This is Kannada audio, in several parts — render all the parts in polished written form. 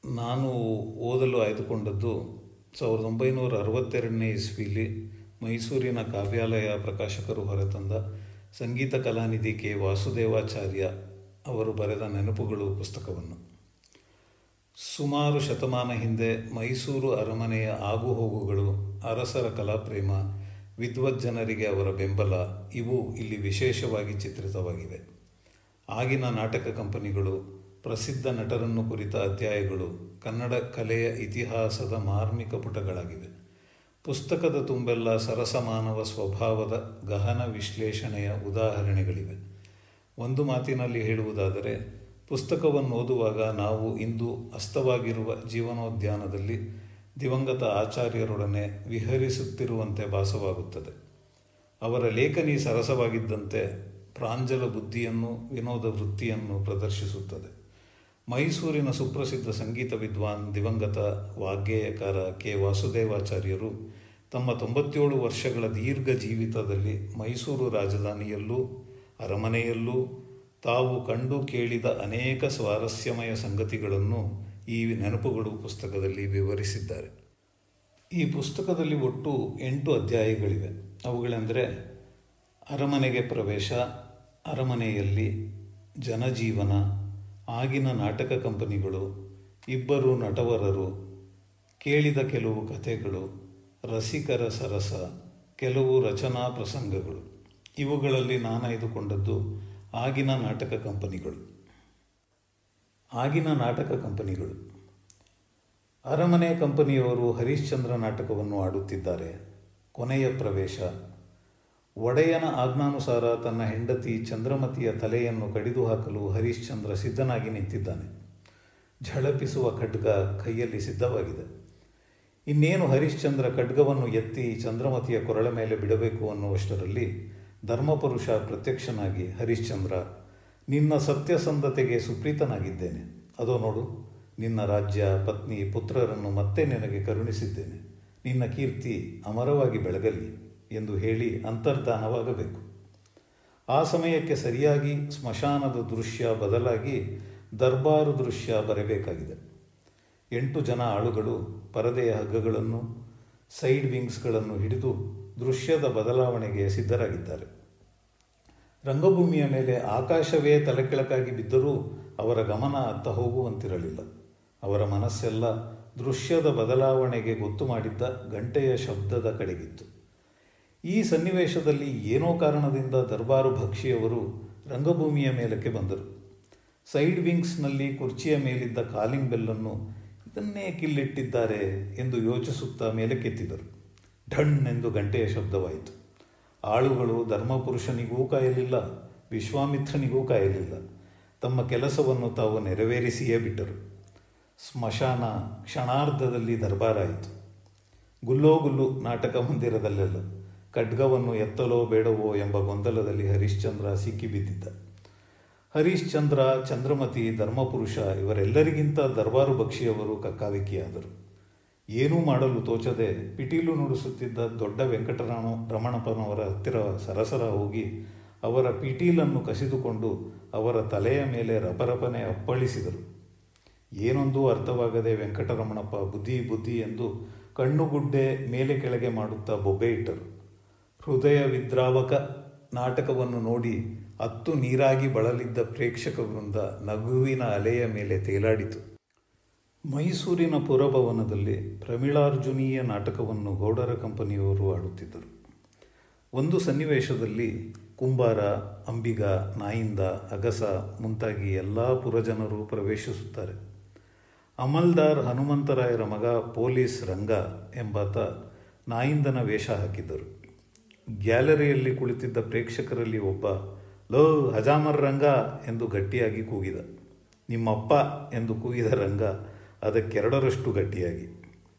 ನಾನು ಓದಲು ಆಯ್ದುಕೊಂಡದ್ದು 1962ನೇ ಇಸ್ವಿಲಿ ಮೈಸೂರಿನ ಕಾವ್ಯಾಲಯ ಪ್ರಕಾಶಕರು ಹೊರತಂದ ಸಂಗೀತ ಕಲಾನಿಧಿ ಕೆ ವಾಸುದೇವಾಚಾರ್ಯ ಅವರು ಬರೆದ ನೆನಪುಗಳು ಪುಸ್ತಕವನ್ನು. ಸುಮಾರು ಶತಮಾನ ಹಿಂದೆ ಮೈಸೂರು ಅರಮನೆಯ ಆಗುಹೋಗುಗಳು, ಅರಸರ ಕಲಾಪ್ರೇಮ, ವಿದ್ವಜ್ಜನರಿಗೆ ಅವರ ಬೆಂಬಲ ಇವು ಇಲ್ಲಿ ವಿಶೇಷವಾಗಿ ಚಿತ್ರಿತವಾಗಿವೆ. ಆಗಿನ ನಾಟಕ ಕಂಪನಿಗಳು, ಪ್ರಸಿದ್ಧ ನಟರನ್ನು ಕುರಿತ ಅಧ್ಯಾಯಗಳು ಕನ್ನಡ ಕಲೆಯ ಇತಿಹಾಸದ ಮಾರ್ಮಿಕ ಪುಟಗಳಾಗಿವೆ. ಪುಸ್ತಕದ ತುಂಬೆಲ್ಲ ಸರಸಮಾನವ ಸ್ವಭಾವದ ಗಹನ ವಿಶ್ಲೇಷಣೆಯ ಉದಾಹರಣೆಗಳಿವೆ. ಒಂದು ಮಾತಿನಲ್ಲಿ ಹೇಳುವುದಾದರೆ, ಪುಸ್ತಕವನ್ನು ಓದುವಾಗ ನಾವು ಇಂದು ಅಸ್ತವಾಗಿರುವ ಜೀವನೋದ್ಯಾನದಲ್ಲಿ ದಿವಂಗತ ಆಚಾರ್ಯರೊಡನೆ ವಿಹರಿಸುತ್ತಿರುವಂತೆ ಭಾಸವಾಗುತ್ತದೆ. ಅವರ ಲೇಖನಿ ಸರಸವಾಗಿದ್ದಂತೆ ಪ್ರಾಂಜಲ ಬುದ್ಧಿಯನ್ನು, ವಿನೋದ ವೃತ್ತಿಯನ್ನು ಪ್ರದರ್ಶಿಸುತ್ತದೆ. ಮೈಸೂರಿನ ಸುಪ್ರಸಿದ್ಧ ಸಂಗೀತ ವಿದ್ವಾನ್ ದಿವಂಗತ ವಾಗ್ಗೇಯಕಾರ ಕೆ ವಾಸುದೇವಾಚಾರ್ಯರು ತಮ್ಮ 97 ವರ್ಷಗಳ ದೀರ್ಘ ಜೀವಿತದಲ್ಲಿ ಮೈಸೂರು ರಾಜಧಾನಿಯಲ್ಲೂ ಅರಮನೆಯಲ್ಲೂ ತಾವು ಕಂಡು ಕೇಳಿದ ಅನೇಕ ಸ್ವಾರಸ್ಯಮಯ ಸಂಗತಿಗಳನ್ನು ಈ ನೆನಪುಗಳು ಪುಸ್ತಕದಲ್ಲಿ ವಿವರಿಸಿದ್ದಾರೆ. ಈ ಪುಸ್ತಕದಲ್ಲಿ ಒಟ್ಟು 8 ಅಧ್ಯಾಯಗಳಿವೆ. ಅವುಗಳೆಂದರೆ ಅರಮನೆಗೆ ಪ್ರವೇಶ, ಅರಮನೆಯಲ್ಲಿ, ಜನಜೀವನ, ಆಗಿನ ನಾಟಕ ಕಂಪನಿಗಳು, ಇಬ್ಬರು ನಟವರರು, ಕೇಳಿದ ಕೆಲವು ಕಥೆಗಳು, ರಸಿಕರ ಸರಸ, ಕೆಲವು ರಚನಾ ಪ್ರಸಂಗಗಳು. ಇವುಗಳಲ್ಲಿ ನಾನಾಯ್ದುಕೊಂಡದ್ದು ಆಗಿನ ನಾಟಕ ಕಂಪನಿಗಳು. ಆಗಿನ ನಾಟಕ ಕಂಪನಿಗಳು. ಅರಮನೆ ಕಂಪನಿಯವರು ಹರಿಶ್ಚಂದ್ರ ನಾಟಕವನ್ನು ಆಡುತ್ತಿದ್ದಾರೆ. ಕೊನೆಯ ಪ್ರವೇಶ. ಒಡೆಯನ ಆಜ್ಞಾನುಸಾರ ತನ್ನ ಹೆಂಡತಿ ಚಂದ್ರಮತಿಯ ತಲೆಯನ್ನು ಕಡಿದು ಹಾಕಲು ಹರಿಶ್ಚಂದ್ರ ಸಿದ್ಧನಾಗಿ ನಿಂತಿದ್ದಾನೆ. ಝಳಪಿಸುವ ಖಡ್ಗ ಕೈಯಲ್ಲಿ ಸಿದ್ಧವಾಗಿದೆ. ಇನ್ನೇನು ಹರಿಶ್ಚಂದ್ರ ಖಡ್ಗವನ್ನು ಎತ್ತಿ ಚಂದ್ರಮತಿಯ ಕೊರಳ ಮೇಲೆ ಬಿಡಬೇಕು ಅನ್ನುವಷ್ಟರಲ್ಲಿ ಧರ್ಮಪುರುಷ ಪ್ರತ್ಯಕ್ಷನಾಗಿ, ಹರಿಶ್ಚಂದ್ರ, ನಿನ್ನ ಸತ್ಯಸಂಧತೆಗೆ ಸುಪ್ರೀತನಾಗಿದ್ದೇನೆ. ಅದೋ ನೋಡು, ನಿನ್ನ ರಾಜ್ಯ, ಪತ್ನಿ, ಪುತ್ರರನ್ನು ಮತ್ತೆ ನಿನಗೆ ಕರುಣಿಸಿದ್ದೇನೆ. ನಿನ್ನ ಕೀರ್ತಿ ಅಮರವಾಗಿ ಬೆಳಗಲಿ ಎಂದು ಹೇಳಿ ಅಂತರ್ಧಾನವಾಗಬೇಕು. ಆ ಸಮಯಕ್ಕೆ ಸರಿಯಾಗಿ ಸ್ಮಶಾನದ ದೃಶ್ಯ ಬದಲಾಗಿ ದರ್ಬಾರು ದೃಶ್ಯ ಬರಬೇಕಾಗಿದೆ. 8 ಜನ ಆಳುಗಳು ಪರದೆಯ ಹಗ್ಗಗಳನ್ನು, ಸೈಡ್ ವಿಂಗ್ಸ್ಗಳನ್ನು ಹಿಡಿದು ದೃಶ್ಯದ ಬದಲಾವಣೆಗೆ ಸಿದ್ಧರಾಗಿದ್ದಾರೆ. ರಂಗಭೂಮಿಯ ಮೇಲೆ ಆಕಾಶವೇ ತಲೆಕೆಳಕಾಗಿ ಬಿದ್ದರೂ ಅವರ ಗಮನ ಅತ್ತ ಹೋಗುವಂತಿರಲಿಲ್ಲ. ಅವರ ಮನಸ್ಸೆಲ್ಲ ದೃಶ್ಯದ ಬದಲಾವಣೆಗೆ ಗೊತ್ತು ಮಾಡಿದ್ದ ಗಂಟೆಯ ಶಬ್ದದ ಕಡೆಗಿತ್ತು. ಈ ಸನ್ನಿವೇಶದಲ್ಲಿ ಏನೋ ಕಾರಣದಿಂದ ದರ್ಬಾರು ಭಕ್ಷಿಯವರು ರಂಗಭೂಮಿಯ ಮೇಲಕ್ಕೆ ಬಂದರು. ಸೈಡ್ ವಿಂಗ್ಸ್ನಲ್ಲಿ ಕುರ್ಚಿಯ ಮೇಲಿದ್ದ ಕಾಲಿಂಗ್ ಬೆಲ್ಲನ್ನು ಇದನ್ನೇ ಕಿಲ್ಲಿಟ್ಟಿದ್ದಾರೆ ಎಂದು ಯೋಚಿಸುತ್ತಾ ಮೇಲಕ್ಕೆತ್ತಿದರು. ಢಣ್ ಎಂದು ಗಂಟೆಯ ಶಬ್ದವಾಯಿತು. ಆಳುಗಳು ಧರ್ಮಪುರುಷನಿಗೂ ಕಾಯಲಿಲ್ಲ, ವಿಶ್ವಾಮಿತ್ರನಿಗೂ ಕಾಯಲಿಲ್ಲ. ತಮ್ಮ ಕೆಲಸವನ್ನು ತಾವು ನೆರವೇರಿಸಿಯೇ ಬಿಟ್ಟರು. ಸ್ಮಶಾನ ಕ್ಷಣಾರ್ಧದಲ್ಲಿ ದರ್ಬಾರಾಯಿತು. ಗುಲ್ಲೋಗುಲ್ಲು ನಾಟಕ ಮಂದಿರದಲ್ಲೆಲ್ಲ. ಖಡ್ಗವನ್ನು ಎತ್ತಲೋ ಬೇಡವೋ ಎಂಬ ಗೊಂದಲದಲ್ಲಿ ಹರಿಶ್ಚಂದ್ರ ಸಿಕ್ಕಿಬಿದ್ದಿದ್ದ. ಹರಿಶ್ಚಂದ್ರ, ಚಂದ್ರಮತಿ, ಧರ್ಮಪುರುಷ ಇವರೆಲ್ಲರಿಗಿಂತ ದರ್ಬಾರು ಭಕ್ಷಿಯವರು ಕಕ್ಕಾವಿಕ್ಕಿಯಾದರು. ಏನೂ ಮಾಡಲು ತೋಚದೆ ಪಿಟೀಲು ನುಡಿಸುತ್ತಿದ್ದ ದೊಡ್ಡ ವೆಂಕಟರಮಣಪ್ಪನವರ ಹತ್ತಿರ ಸರಸರ ಹೋಗಿ ಅವರ ಪಿಟೀಲನ್ನು ಕಸಿದುಕೊಂಡು ಅವರ ತಲೆಯ ಮೇಲೆ ರಪರಪನೆ ಅಪ್ಪಳಿಸಿದರು. ಏನೊಂದೂ ಅರ್ಥವಾಗದೆ ವೆಂಕಟರಮಣಪ್ಪ ಬುದ್ಧಿ ಬುದ್ಧಿ ಎಂದು ಕಣ್ಣುಗುಡ್ಡೆ ಮೇಲೆ ಕೆಳಗೆ ಮಾಡುತ್ತಾ ಬೊಬ್ಬೆ ಇಟ್ಟರು. ಹೃದಯ ವಿದ್ರಾವಕ ನಾಟಕವನ್ನು ನೋಡಿ ಅತ್ತು ನೀರಾಗಿ ಬಳಲಿದ್ದ ಪ್ರೇಕ್ಷಕ ವೃಂದ ನಗುವಿನ ಅಲೆಯ ಮೇಲೆ ತೇಲಾಡಿತು. ಮೈಸೂರಿನ ಪುರಭವನದಲ್ಲಿ ಪ್ರಮಿಳಾರ್ಜುನೀಯ ನಾಟಕವನ್ನು ಗೌಡರ ಕಂಪನಿಯವರು ಆಡುತ್ತಿದ್ದರು. ಒಂದು ಸನ್ನಿವೇಶದಲ್ಲಿ ಕುಂಬಾರ, ಅಂಬಿಗ, ನಾಯಿಂದ, ಅಗಸ ಮುಂತಾಗಿ ಎಲ್ಲ ಪುರಜನರು ಪ್ರವೇಶಿಸುತ್ತಾರೆ. ಅಮಲ್ದಾರ್ ಹನುಮಂತರಾಯರ ಮಗ ಪೊಲೀಸ್ ರಂಗ ಎಂಬಾತ ನಾಯಿಂದನ ವೇಷ ಹಾಕಿದ್ದರು. ಗ್ಯಾಲರಿಯಲ್ಲಿ ಕುಳಿತಿದ್ದ ಪ್ರೇಕ್ಷಕರಲ್ಲಿ ಒಬ್ಬ, ಲೋ ಹಜಾಮರ್ ರಂಗ ಎಂದು ಗಟ್ಟಿಯಾಗಿ ಕೂಗಿದ. ನಿಮ್ಮಪ್ಪ ಎಂದು ಕೂಗಿದ ರಂಗ ಅದಕ್ಕೆರಡರಷ್ಟು ಗಟ್ಟಿಯಾಗಿ.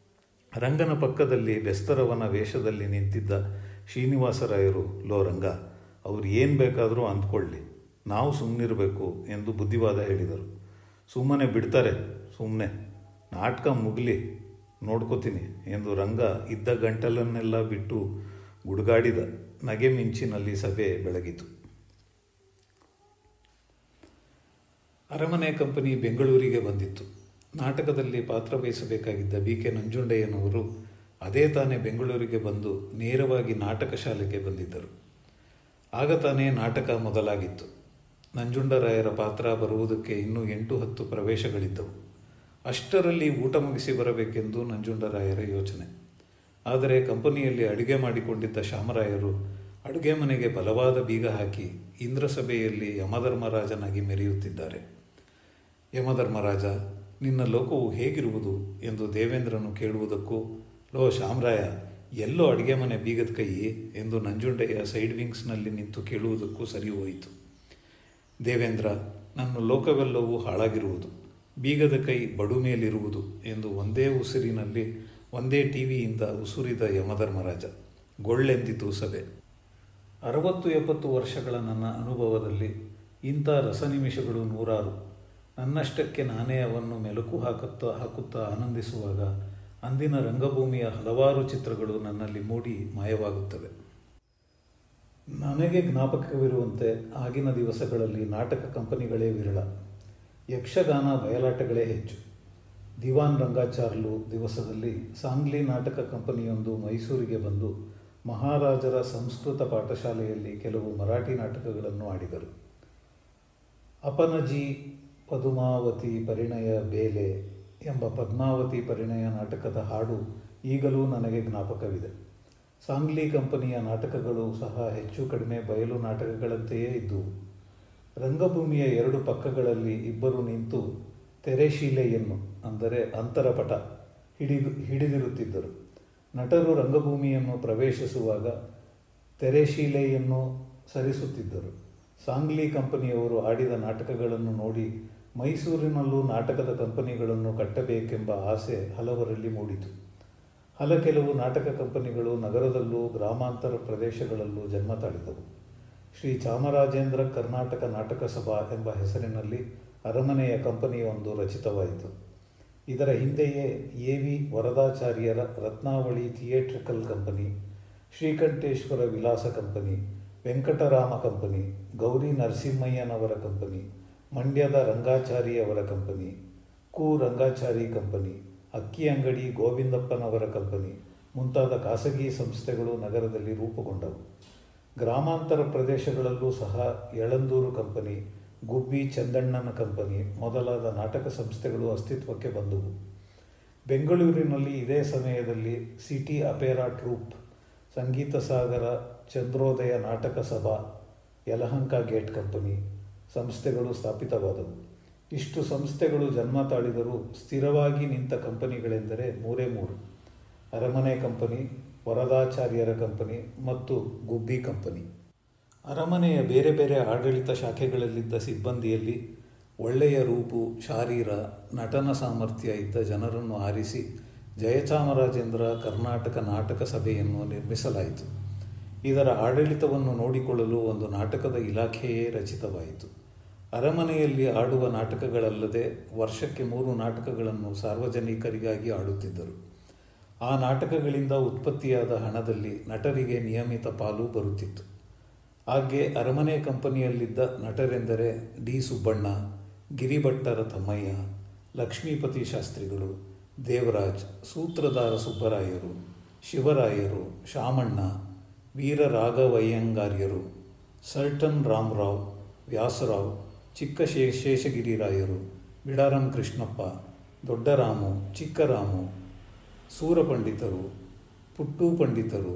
ರಂಗನ ಪಕ್ಕದಲ್ಲಿ ಬೆಸ್ತರವನ ವೇಷದಲ್ಲಿ ನಿಂತಿದ್ದ ಶ್ರೀನಿವಾಸರಾಯರು, ಲೋ ರಂಗ, ಅವ್ರು ಏನು ಬೇಕಾದರೂ ಅಂದ್ಕೊಳ್ಳಿ, ನಾವು ಸುಮ್ಮನಿರಬೇಕು ಎಂದು ಬುದ್ಧಿವಾದ ಹೇಳಿದರು. ಸುಮ್ಮನೆ ಬಿಡ್ತಾರೆ, ಸುಮ್ಮನೆ ನಾಟಕ ಮುಗಲಿ ನೋಡ್ಕೋತೀನಿ ಎಂದು ರಂಗ ಇದ್ದ ಗಂಟಲನ್ನೆಲ್ಲ ಬಿಟ್ಟು ಗುಡುಗಾಡಿದ. ನಗೆ ಮಿಂಚಿನಲ್ಲಿ ಸಭೆ ಬೆಳಗಿತು. ಅರಮನೆ ಕಂಪನಿ ಬೆಂಗಳೂರಿಗೆ ಬಂದಿತ್ತು. ನಾಟಕದಲ್ಲಿ ಪಾತ್ರ ವಹಿಸಬೇಕಾಗಿದ್ದ ಬಿ ಕೆ ನಂಜುಂಡಯ್ಯನವರು ಅದೇ ತಾನೇ ಬೆಂಗಳೂರಿಗೆ ಬಂದು ನೇರವಾಗಿ ನಾಟಕ ಶಾಲೆಗೆ ಬಂದಿದ್ದರು. ಆಗ ತಾನೇ ನಾಟಕ ಮೊದಲಾಗಿತ್ತು. ನಂಜುಂಡರಾಯರ ಪಾತ್ರ ಬರುವುದಕ್ಕೆ ಇನ್ನೂ 8-10 ಪ್ರವೇಶಗಳಿದ್ದವು. ಅಷ್ಟರಲ್ಲಿ ಊಟ ಮುಗಿಸಿ ಬರಬೇಕೆಂದು ನಂಜುಂಡರಾಯರ ಯೋಚನೆ. ಆದರೆ ಕಂಪನಿಯಲ್ಲಿ ಅಡುಗೆ ಮಾಡಿಕೊಂಡಿದ್ದ ಶಾಮರಾಯರು ಅಡುಗೆ ಮನೆಗೆ ಬಲವಾದ ಬೀಗ ಹಾಕಿ ಇಂದ್ರಸಭೆಯಲ್ಲಿ ಯಮಧರ್ಮರಾಜನಾಗಿ ಮೆರೆಯುತ್ತಿದ್ದಾರೆ. ಯಮಧರ್ಮರಾಜ, ನಿನ್ನ ಲೋಕವು ಹೇಗಿರುವುದು ಎಂದು ದೇವೇಂದ್ರನು ಕೇಳುವುದಕ್ಕೂ, ಲೋ ಶಾಮರಾಯ, ಎಲ್ಲೋ ಅಡುಗೆ ಮನೆ ಬೀಗದ ಕೈ ಎಂದು ನಂಜುಂಡಯ್ಯ ಸೈಡ್ ವಿಂಗ್ಸ್ನಲ್ಲಿ ನಿಂತು ಕೇಳುವುದಕ್ಕೂ ಸರಿ ಹೋಯಿತು. ದೇವೇಂದ್ರ, ನನ್ನ ಲೋಕವೆಲ್ಲವೂ ಹಾಳಾಗಿರುವುದು, ಬೀಗದ ಕೈ ಬಡು ಮೇಲಿರುವುದು ಎಂದು ಒಂದೇ ಉಸಿರಿನಲ್ಲಿ ಒಂದೇ ಟಿವಿಯಿಂದ ಉಸುರಿದ ಯಮಧರ್ಮರಾಜ. ಗೊಳ್ಳೆಂದಿತು ಸಭೆ. 60-70 ವರ್ಷಗಳ ನನ್ನ ಅನುಭವದಲ್ಲಿ ಇಂಥ ರಸನಿಮಿಷಗಳು ನೂರಾರು. ನನ್ನಷ್ಟಕ್ಕೆ ನಾನೇ ಅವನ್ನು ಮೆಲುಕು ಹಾಕುತ್ತಾ ಆನಂದಿಸುವಾಗ ಅಂದಿನ ರಂಗಭೂಮಿಯ ಹಲವಾರು ಚಿತ್ರಗಳು ನನ್ನಲ್ಲಿ ಮೂಡಿ ಮಾಯವಾಗುತ್ತವೆ. ನನಗೆ ಜ್ಞಾಪಕವಿರುವಂತೆ ಆಗಿನ ದಿವಸಗಳಲ್ಲಿ ನಾಟಕ ಕಂಪನಿಗಳೇ ವಿರಳ. ಯಕ್ಷಗಾನ ಬಯಲಾಟಗಳೇ ಹೆಚ್ಚು. ದಿವಾನ್ ರಂಗಾಚಾರ್ಲು ದಿವಸದಲ್ಲಿ ಸಾಂಗ್ಲಿ ನಾಟಕ ಕಂಪನಿಯೊಂದು ಮೈಸೂರಿಗೆ ಬಂದು ಮಹಾರಾಜರ ಸಂಸ್ಕೃತ ಪಾಠಶಾಲೆಯಲ್ಲಿ ಕೆಲವು ಮರಾಠಿ ನಾಟಕಗಳನ್ನು ಆಡಿದರು. ಅಪನಜಿ ಪದುಮಾವತಿ ಪರಿಣಯ ಬೇಲೆ ಎಂಬ ಪದ್ಮಾವತಿ ಪರಿಣಯ ನಾಟಕದ ಹಾಡು ಈಗಲೂ ನನಗೆ ಜ್ಞಾಪಕವಿದೆ. ಸಾಂಗ್ಲಿ ಕಂಪನಿಯ ನಾಟಕಗಳು ಸಹ ಹೆಚ್ಚು ಕಡಿಮೆ ಬಯಲು ನಾಟಕಗಳಂತೆಯೇ ಇದ್ದುವು. ರಂಗಭೂಮಿಯ 2 ಪಕ್ಕಗಳಲ್ಲಿ ಇಬ್ಬರು ನಿಂತು ತೆರೆಶೀಲೆಯನ್ನು, ಅಂದರೆ ಅಂತರಪಟ, ಹಿಡಿದಿರುತ್ತಿದ್ದರು. ನಟರು ರಂಗಭೂಮಿಯನ್ನು ಪ್ರವೇಶಿಸುವಾಗ ತೆರೆಶೀಲೆಯನ್ನು ಸರಿಸುತ್ತಿದ್ದರು. ಸಾಂಗ್ಲಿ ಕಂಪನಿಯವರು ಆಡಿದ ನಾಟಕಗಳನ್ನು ನೋಡಿ ಮೈಸೂರಿನಲ್ಲೂ ನಾಟಕದ ಕಂಪನಿಗಳನ್ನು ಕಟ್ಟಬೇಕೆಂಬ ಆಸೆ ಹಲವರಲ್ಲಿ ಮೂಡಿತು. ಕೆಲವು ನಾಟಕ ಕಂಪನಿಗಳು ನಗರದಲ್ಲೂ ಗ್ರಾಮಾಂತರ ಪ್ರದೇಶಗಳಲ್ಲೂ ಜನ್ಮ ತಾಳಿದವು. ಶ್ರೀ ಚಾಮರಾಜೇಂದ್ರ ಕರ್ನಾಟಕ ನಾಟಕ ಸಭಾ ಎಂಬ ಹೆಸರಿನಲ್ಲಿ ಅರಮನೆಯ ಕಂಪನಿಯೊಂದು ರಚಿತವಾಯಿತು. ಇದರ ಹಿಂದೆಯೇ ಎ.ವಿ. ವರದಾಚಾರ್ಯರ Ratnavali theatrical company, Srikanteshwara Vilasa company, Venkatarama company, Gowri ನರಸಿಂಹಯ್ಯನವರ ಕಂಪನಿ, ಮಂಡ್ಯದ ರಂಗಾಚಾರಿಯವರ ಕಂಪನಿ, ಕು. ರಂಗಾಚಾರಿ ಕಂಪನಿ, ಅಕ್ಕಿ ಅಂಗಡಿ ಗೋವಿಂದಪ್ಪನವರ ಕಂಪನಿ ಮುಂತಾದ ಖಾಸಗಿ ಸಂಸ್ಥೆಗಳು ನಗರದಲ್ಲಿ ರೂಪುಗೊಂಡವು. ಗ್ರಾಮಾಂತರ ಪ್ರದೇಶಗಳಲ್ಲೂ ಸಹ ಯಳಂದೂರು ಕಂಪನಿ, ಗುಬ್ಬಿ ಚಂದಣ್ಣನ ಕಂಪನಿ ಮೊದಲಾದ ನಾಟಕ ಸಂಸ್ಥೆಗಳು ಅಸ್ತಿತ್ವಕ್ಕೆ ಬಂದುವು. ಬೆಂಗಳೂರಿನಲ್ಲಿ ಇದೇ ಸಮಯದಲ್ಲಿ ಸಿಟಿ ಅಪೇರಾ ಟ್ರೂಪ್, ಸಂಗೀತ ಸಾಗರ, ಚಂದ್ರೋದಯ ನಾಟಕ ಸಭಾ, ಯಲಹಂಕ ಗೇಟ್ ಕಂಪನಿ ಸಂಸ್ಥೆಗಳು ಸ್ಥಾಪಿತವಾದವು. ಇಷ್ಟು ಸಂಸ್ಥೆಗಳು ಜನ್ಮ ತಾಳಿದರೂ ಸ್ಥಿರವಾಗಿ ನಿಂತ ಕಂಪನಿಗಳೆಂದರೆ 3 ಅರಮನೆ ಕಂಪನಿ, ವರದಾಚಾರ್ಯರ ಕಂಪನಿ ಮತ್ತು ಗುಬ್ಬಿ ಕಂಪನಿ. ಅರಮನೆಯ ಬೇರೆ ಬೇರೆ ಆಡಳಿತ ಶಾಖೆಗಳಲ್ಲಿದ್ದ ಸಿಬ್ಬಂದಿಯಲ್ಲಿ ಒಳ್ಳೆಯ ರೂಪು, ಶಾರೀರ, ನಟನ ಸಾಮರ್ಥ್ಯ ಇದ್ದ ಜನರನ್ನು ಆರಿಸಿ ಜಯಚಾಮರಾಜೇಂದ್ರ ಕರ್ನಾಟಕ ನಾಟಕ ಸಭೆಯನ್ನು ನಿರ್ಮಿಸಲಾಯಿತು. ಇದರ ಆಡಳಿತವನ್ನು ನೋಡಿಕೊಳ್ಳಲು ಒಂದು ನಾಟಕದ ಇಲಾಖೆಯೇ ರಚಿತವಾಯಿತು. ಅರಮನೆಯಲ್ಲಿ ಆಡುವ ನಾಟಕಗಳಲ್ಲದೆ ವರ್ಷಕ್ಕೆ 3 ನಾಟಕಗಳನ್ನು ಸಾರ್ವಜನಿಕರಿಗಾಗಿ ಆಡುತ್ತಿದ್ದರು. ಆ ನಾಟಕಗಳಿಂದ ಉತ್ಪತ್ತಿಯಾದ ಹಣದಲ್ಲಿ ನಟರಿಗೆ ನಿಯಮಿತ ಪಾಲು ಬರುತ್ತಿತ್ತು. ಹಾಗೆ ಅರಮನೆ ಕಂಪನಿಯಲ್ಲಿದ್ದ ನಟರೆಂದರೆ ಡಿ. ಸುಬ್ಬಣ್ಣ, ಗಿರಿಭಟ್ಟರ ತಮ್ಮಯ್ಯ, ಲಕ್ಷ್ಮೀಪತಿ ಶಾಸ್ತ್ರಿಗಳು, ದೇವರಾಜ್, ಸೂತ್ರಧಾರ ಸುಬ್ಬರಾಯರು, ಶಿವರಾಯರು, ಶಾಮಣ್ಣ, ವೀರರಾಘವಯ್ಯಂಗಾರ್ಯರು, ಸರ್ಟನ್ ರಾಮರಾವ್, ವ್ಯಾಸರಾವ್, ಚಿಕ್ಕ ಶೇಷಗಿರಿರಾಯರು, ಬಿಡಾರಂ ಕೃಷ್ಣಪ್ಪ, ದೊಡ್ಡರಾಮು, ಚಿಕ್ಕರಾಮು, ಸೂರಪಂಡಿತರು, ಪುಟ್ಟು ಪಂಡಿತರು,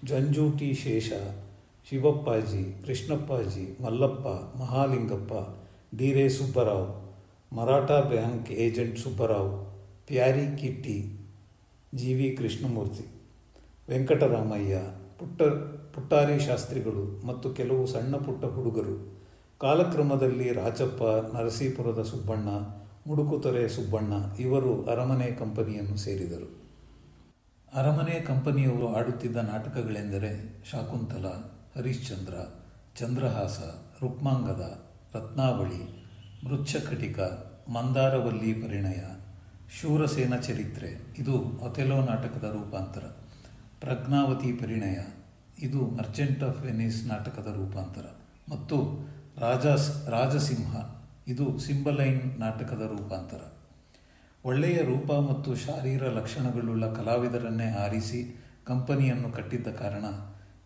Janjuti Shesha, Shivappaji, Krishnappaji, Mallappa, Mahalingappa, D. Subbarao, Maratha bank agent Subbarao, Pyari Kitti, G. V. Krishnamurthy, Venkataramaiah, Puttari ಶಾಸ್ತ್ರಿಗಳು ಮತ್ತು ಕೆಲವು ಸಣ್ಣ ಪುಟ್ಟ ಹುಡುಗರು. ಕಾಲಕ್ರಮದಲ್ಲಿ ರಾಚಪ್ಪ, ನರಸೀಪುರದ ಸುಬ್ಬಣ್ಣ, ಮುಡುಕುತೊರೆ ಸುಬ್ಬಣ್ಣ ಇವರು ಅರಮನೆ ಕಂಪನಿಯನ್ನು ಸೇರಿದರು. ಅರಮನೆ ಕಂಪನಿಯವರು ಆಡುತ್ತಿದ್ದ ನಾಟಕಗಳೆಂದರೆ ಶಾಕುಂತಲ, ಹರಿಶ್ಚಂದ್ರ, ಚಂದ್ರಹಾಸ, ರುಕ್ಮಾಂಗದ, ರತ್ನಾವಳಿ, ಮೃಚ್ಛಕಟಿಕ, ಮಂದಾರವಲ್ಲಿ ಪರಿಣಯ, ಶೂರಸೇನ ಚರಿತ್ರೆ ಇದು ಒಥೆಲೋ ನಾಟಕದ ರೂಪಾಂತರ, ಪ್ರಜ್ಞಾವತಿ ಪರಿಣಯ ಇದು ಮರ್ಚೆಂಟ್ ಆಫ್ ವೆನಿಸ್ ನಾಟಕದ ರೂಪಾಂತರ ಮತ್ತು ರಾಜಸಿಂಹ ಇದು ಸಿಂಬಲೈನ್ ನಾಟಕದ ರೂಪಾಂತರ. ಒಳ್ಳೆಯ ರೂಪ ಮತ್ತು ಶಾರೀರ ಲಕ್ಷಣಗಳುಳ್ಳ ಕಲಾವಿದರನ್ನೇ ಆರಿಸಿ ಕಂಪನಿಯನ್ನು ಕಟ್ಟಿದ್ದ ಕಾರಣ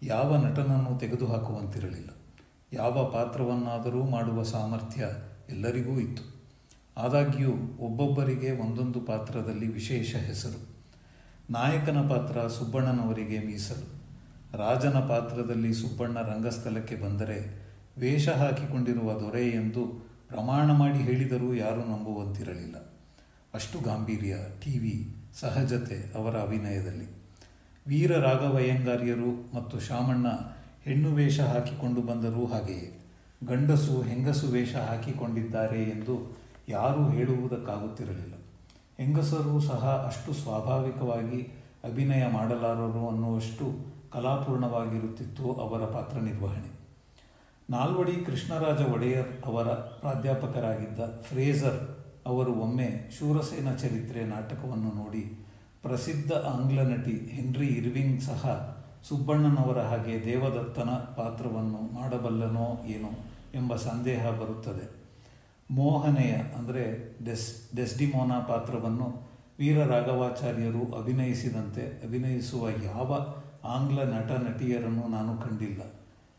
ಯಾವ ನಟನನ್ನು ತೆಗೆದುಹಾಕುವಂತಿರಲಿಲ್ಲ. ಯಾವ ಪಾತ್ರವನ್ನಾದರೂ ಮಾಡುವ ಸಾಮರ್ಥ್ಯ ಎಲ್ಲರಿಗೂ ಇತ್ತು. ಆದಾಗ್ಯೂ ಒಬ್ಬೊಬ್ಬರಿಗೆ ಒಂದೊಂದು ಪಾತ್ರದಲ್ಲಿ ವಿಶೇಷ ಹೆಸರು. ನಾಯಕನ ಪಾತ್ರ ಸುಬ್ಬಣ್ಣನವರಿಗೆ ಮೀಸಲು. ರಾಜನ ಪಾತ್ರದಲ್ಲಿ ಸುಬ್ಬಣ್ಣ ರಂಗಸ್ಥಳಕ್ಕೆ ಬಂದರೆ ವೇಷ ಹಾಕಿಕೊಂಡಿರುವ ದೊರೆ ಎಂದು ಪ್ರಮಾಣ ಮಾಡಿ ಹೇಳಿದರೂ ಯಾರೂ ನಂಬುವಂತಿರಲಿಲ್ಲ. ಅಷ್ಟು ಗಾಂಭೀರ್ಯ, ಟಿವಿ ಸಹಜತೆ ಅವರ ಅಭಿನಯದಲ್ಲಿ. ವೀರ ರಾಘವಯ್ಯಂಗಾರ್ಯರು ಮತ್ತು ಶಾಮಣ್ಣ ಹೆಣ್ಣು ವೇಷ ಹಾಕಿಕೊಂಡು ಬಂದರೂ ಹಾಗೆಯೇ. ಗಂಡಸು ಹೆಂಗಸು ವೇಷ ಹಾಕಿಕೊಂಡಿದ್ದಾರೆ ಎಂದು ಯಾರೂ ಹೇಳುವುದಕ್ಕಾಗುತ್ತಿರಲಿಲ್ಲ. ಹೆಂಗಸರೂ ಸಹ ಅಷ್ಟು ಸ್ವಾಭಾವಿಕವಾಗಿ ಅಭಿನಯ ಮಾಡಲಾರರು ಅನ್ನುವಷ್ಟು ಕಲಾಪೂರ್ಣವಾಗಿರುತ್ತಿತ್ತು ಅವರ ಪಾತ್ರ ನಿರ್ವಹಣೆ. ನಾಲ್ವಡಿ ಕೃಷ್ಣರಾಜ ಒಡೆಯರ್ ಅವರ ಪ್ರಾಧ್ಯಾಪಕರಾಗಿದ್ದ ಫ್ರೇಜರ್ ಅವರು ಒಮ್ಮೆ ಶೂರಸೇನ ಚರಿತ್ರೆ ನಾಟಕವನ್ನು ನೋಡಿ ಪ್ರಸಿದ್ಧ ಆಂಗ್ಲ ನಟಿ ಹೆನ್ರಿ ಇರ್ವಿಂಗ್ ಸಹ ಸುಬ್ಬಣ್ಣನವರ ಹಾಗೆ ದೇವದತ್ತನ ಪಾತ್ರವನ್ನು ಮಾಡಬಲ್ಲನೋ ಏನೋ ಎಂಬ ಸಂದೇಹ ಬರುತ್ತದೆ. ಮೋಹನೆಯ ಅಂದರೆ ಡೆಸ್ಡಿಮೋನಾ ಪಾತ್ರವನ್ನು ವೀರ ರಾಘವಾಚಾರ್ಯರು ಅಭಿನಯಿಸಿದಂತೆ ಅಭಿನಯಿಸುವ ಯಾವ ಆಂಗ್ಲ ನಟ ನಟಿಯರನ್ನು ನಾನು ಕಂಡಿಲ್ಲ.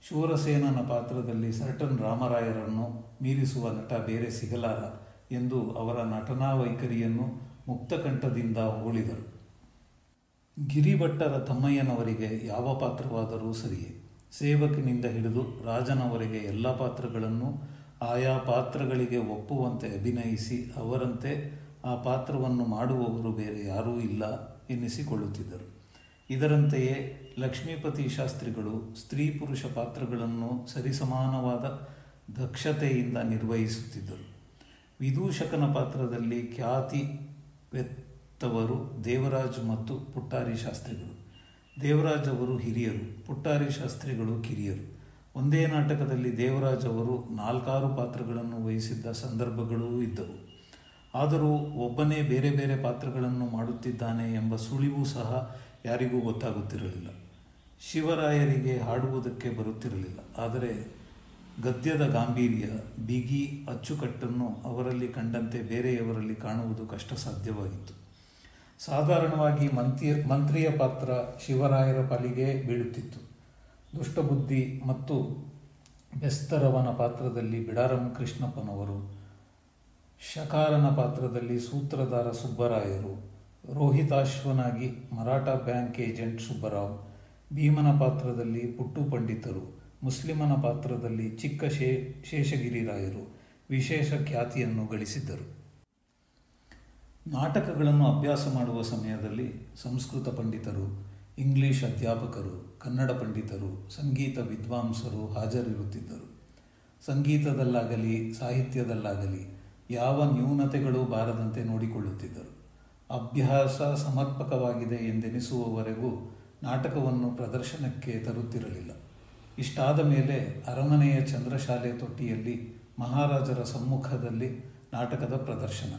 ಶೂರಸೇನನ ಪಾತ್ರದಲ್ಲಿ ಸರ್ಟನ್ ರಾಮರಾಯರನ್ನು ಮೀರಿಸುವ ನಟ ಬೇರೆ ಸಿಗಲಾರ ಎಂದು ಅವರ ನಟನಾ ವೈಖರಿಯನ್ನು ಮುಕ್ತಕಂಠದಿಂದ ಹೋಳಿದರು. ಗಿರಿಭಟ್ಟರ ತಮ್ಮಯ್ಯನವರಿಗೆ ಯಾವ ಪಾತ್ರವಾದರೂ ಸರಿಯೇ. ಸೇವಕನಿಂದ ಹಿಡಿದು ರಾಜನವರೆಗೆ ಎಲ್ಲ ಪಾತ್ರಗಳನ್ನು ಆಯಾ ಪಾತ್ರಗಳಿಗೆ ಒಪ್ಪುವಂತೆ ಅಭಿನಯಿಸಿ ಅವರಂತೆ ಆ ಪಾತ್ರವನ್ನು ಮಾಡುವವರು ಬೇರೆ ಯಾರೂ ಇಲ್ಲ ಎನ್ನಿಸಿಕೊಳ್ಳುತ್ತಿದ್ದರು. ಇದರಂತೆಯೇ ಲಕ್ಷ್ಮೀಪತಿ ಶಾಸ್ತ್ರಿಗಳು ಸ್ತ್ರೀ ಪುರುಷ ಪಾತ್ರಗಳನ್ನು ಸರಿಸಮಾನವಾದ ದಕ್ಷತೆಯಿಂದ ನಿರ್ವಹಿಸುತ್ತಿದ್ದರು. ವಿದೂಷಕನ ಪಾತ್ರದಲ್ಲಿ ಖ್ಯಾತಿ ವೆತ್ತವರು ದೇವರಾಜ್ ಮತ್ತು ಪುಟ್ಟಾರಿ ಶಾಸ್ತ್ರಿಗಳು. ದೇವರಾಜ್ ಅವರು ಹಿರಿಯರು, ಪುಟ್ಟಾರಿ ಶಾಸ್ತ್ರಿಗಳು ಕಿರಿಯರು. ಒಂದೇ ನಾಟಕದಲ್ಲಿ ದೇವರಾಜ್ ಅವರು 4-6 ಪಾತ್ರಗಳನ್ನು ವಹಿಸಿದ್ದ ಸಂದರ್ಭಗಳೂ ಇದ್ದವು. ಆದರೂ ಒಬ್ಬನೇ ಬೇರೆ ಬೇರೆ ಪಾತ್ರಗಳನ್ನು ಮಾಡುತ್ತಿದ್ದಾನೆ ಎಂಬ ಸುಳಿವು ಸಹ ಯಾರಿಗೂ ಗೊತ್ತಾಗುತ್ತಿರಲಿಲ್ಲ. ಶಿವರಾಯರಿಗೆ ಹಾಡುವುದಕ್ಕೆ ಬರುತ್ತಿರಲಿಲ್ಲ. ಆದರೆ ಗದ್ಯದ ಗಾಂಭೀರ್ಯ, ಬಿಗಿ, ಅಚ್ಚುಕಟ್ಟನ್ನು ಅವರಲ್ಲಿ ಕಂಡಂತೆ ಬೇರೆಯವರಲ್ಲಿ ಕಾಣುವುದು ಕಷ್ಟ ಸಾಧ್ಯವಾಗಿತ್ತು. ಸಾಧಾರಣವಾಗಿ ಮಂತ್ರಿಯ ಪಾತ್ರ ಶಿವರಾಯರ ಪಾಲಿಗೆ ಬೀಳುತ್ತಿತ್ತು. ದುಷ್ಟಬುದ್ಧಿ ಮತ್ತು ಬೆಸ್ತರವನ ಪಾತ್ರದಲ್ಲಿ ಬಿಡಾರಂ ಕೃಷ್ಣಪ್ಪನವರು, ಶಕಾರನ ಪಾತ್ರದಲ್ಲಿ ಸೂತ್ರಧಾರ ಸುಬ್ಬರಾಯರು, ರೋಹಿತಾಶ್ವನಾಗಿ ಮರಾಠ ಬ್ಯಾಂಕ್ ಏಜೆಂಟ್ ಸುಬ್ಬರಾವ್, ಭೀಮನ ಪಾತ್ರದಲ್ಲಿ ಪುಟ್ಟು ಪಂಡಿತರು, ಮುಸ್ಲಿಮನ ಪಾತ್ರದಲ್ಲಿ ಚಿಕ್ಕ ಶೇಷಗಿರಿರಾಯರು ವಿಶೇಷ ಖ್ಯಾತಿಯನ್ನು ಗಳಿಸಿದ್ದರು. ನಾಟಕಗಳನ್ನು ಅಭ್ಯಾಸ ಮಾಡುವ ಸಮಯದಲ್ಲಿ ಸಂಸ್ಕೃತ ಪಂಡಿತರು, ಇಂಗ್ಲಿಷ್ ಅಧ್ಯಾಪಕರು, ಕನ್ನಡ ಪಂಡಿತರು, ಸಂಗೀತ ವಿದ್ವಾಂಸರು ಹಾಜರಿರುತ್ತಿದ್ದರು. ಸಂಗೀತದಲ್ಲಾಗಲಿ ಸಾಹಿತ್ಯದಲ್ಲಾಗಲಿ ಯಾವ ನ್ಯೂನತೆಗಳೂ ಬಾರದಂತೆ ನೋಡಿಕೊಳ್ಳುತ್ತಿದ್ದರು. ಅಭ್ಯಾಸ ಸಮರ್ಪಕವಾಗಿದೆ ಎಂದೆನಿಸುವವರೆಗೂ ನಾಟಕವನ್ನು ಪ್ರದರ್ಶನಕ್ಕೆ ತರುತ್ತಿರಲಿಲ್ಲ. ಇಷ್ಟಾದ ಮೇಲೆ ಅರಮನೆಯ ಚಂದ್ರಶಾಲೆ ತೊಟ್ಟಿಯಲ್ಲಿ ಮಹಾರಾಜರ ಸಮ್ಮುಖದಲ್ಲಿ ನಾಟಕದ ಪ್ರದರ್ಶನ.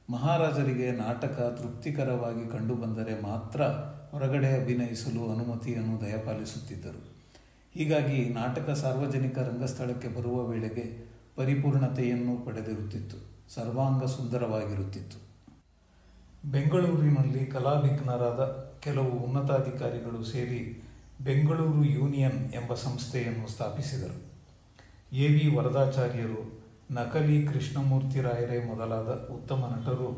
ಮಹಾರಾಜರಿಗೆ ನಾಟಕ ತೃಪ್ತಿಕರವಾಗಿ ಕಂಡುಬಂದರೆ ಮಾತ್ರ ಹೊರಗಡೆ ಅಭಿನಯಿಸಲು ಅನುಮತಿಯನ್ನು ದಯಪಾಲಿಸುತ್ತಿದ್ದರು. ಹೀಗಾಗಿ ನಾಟಕ ಸಾರ್ವಜನಿಕ ರಂಗಸ್ಥಳಕ್ಕೆ ಬರುವ ವೇಳೆಗೆ ಪರಿಪೂರ್ಣತೆಯನ್ನು ಪಡೆದಿರುತ್ತಿತ್ತು, ಸರ್ವಾಂಗ ಸುಂದರವಾಗಿರುತ್ತಿತ್ತು. ಬೆಂಗಳೂರಿನಲ್ಲಿ ಕಲಾವಿಜ್ಞರಾದ ಕೆಲವು ಉನ್ನತಾಧಿಕಾರಿಗಳು ಸೇರಿ ಬೆಂಗಳೂರು ಯೂನಿಯನ್ ಎಂಬ ಸಂಸ್ಥೆಯನ್ನು ಸ್ಥಾಪಿಸಿದರು. ಎ ವಿ ವರದಾಚಾರ್ಯರು, ನಕಲಿ ಕೃಷ್ಣಮೂರ್ತಿರಾಯರೇ ಮೊದಲಾದ ಉತ್ತಮ ನಟರು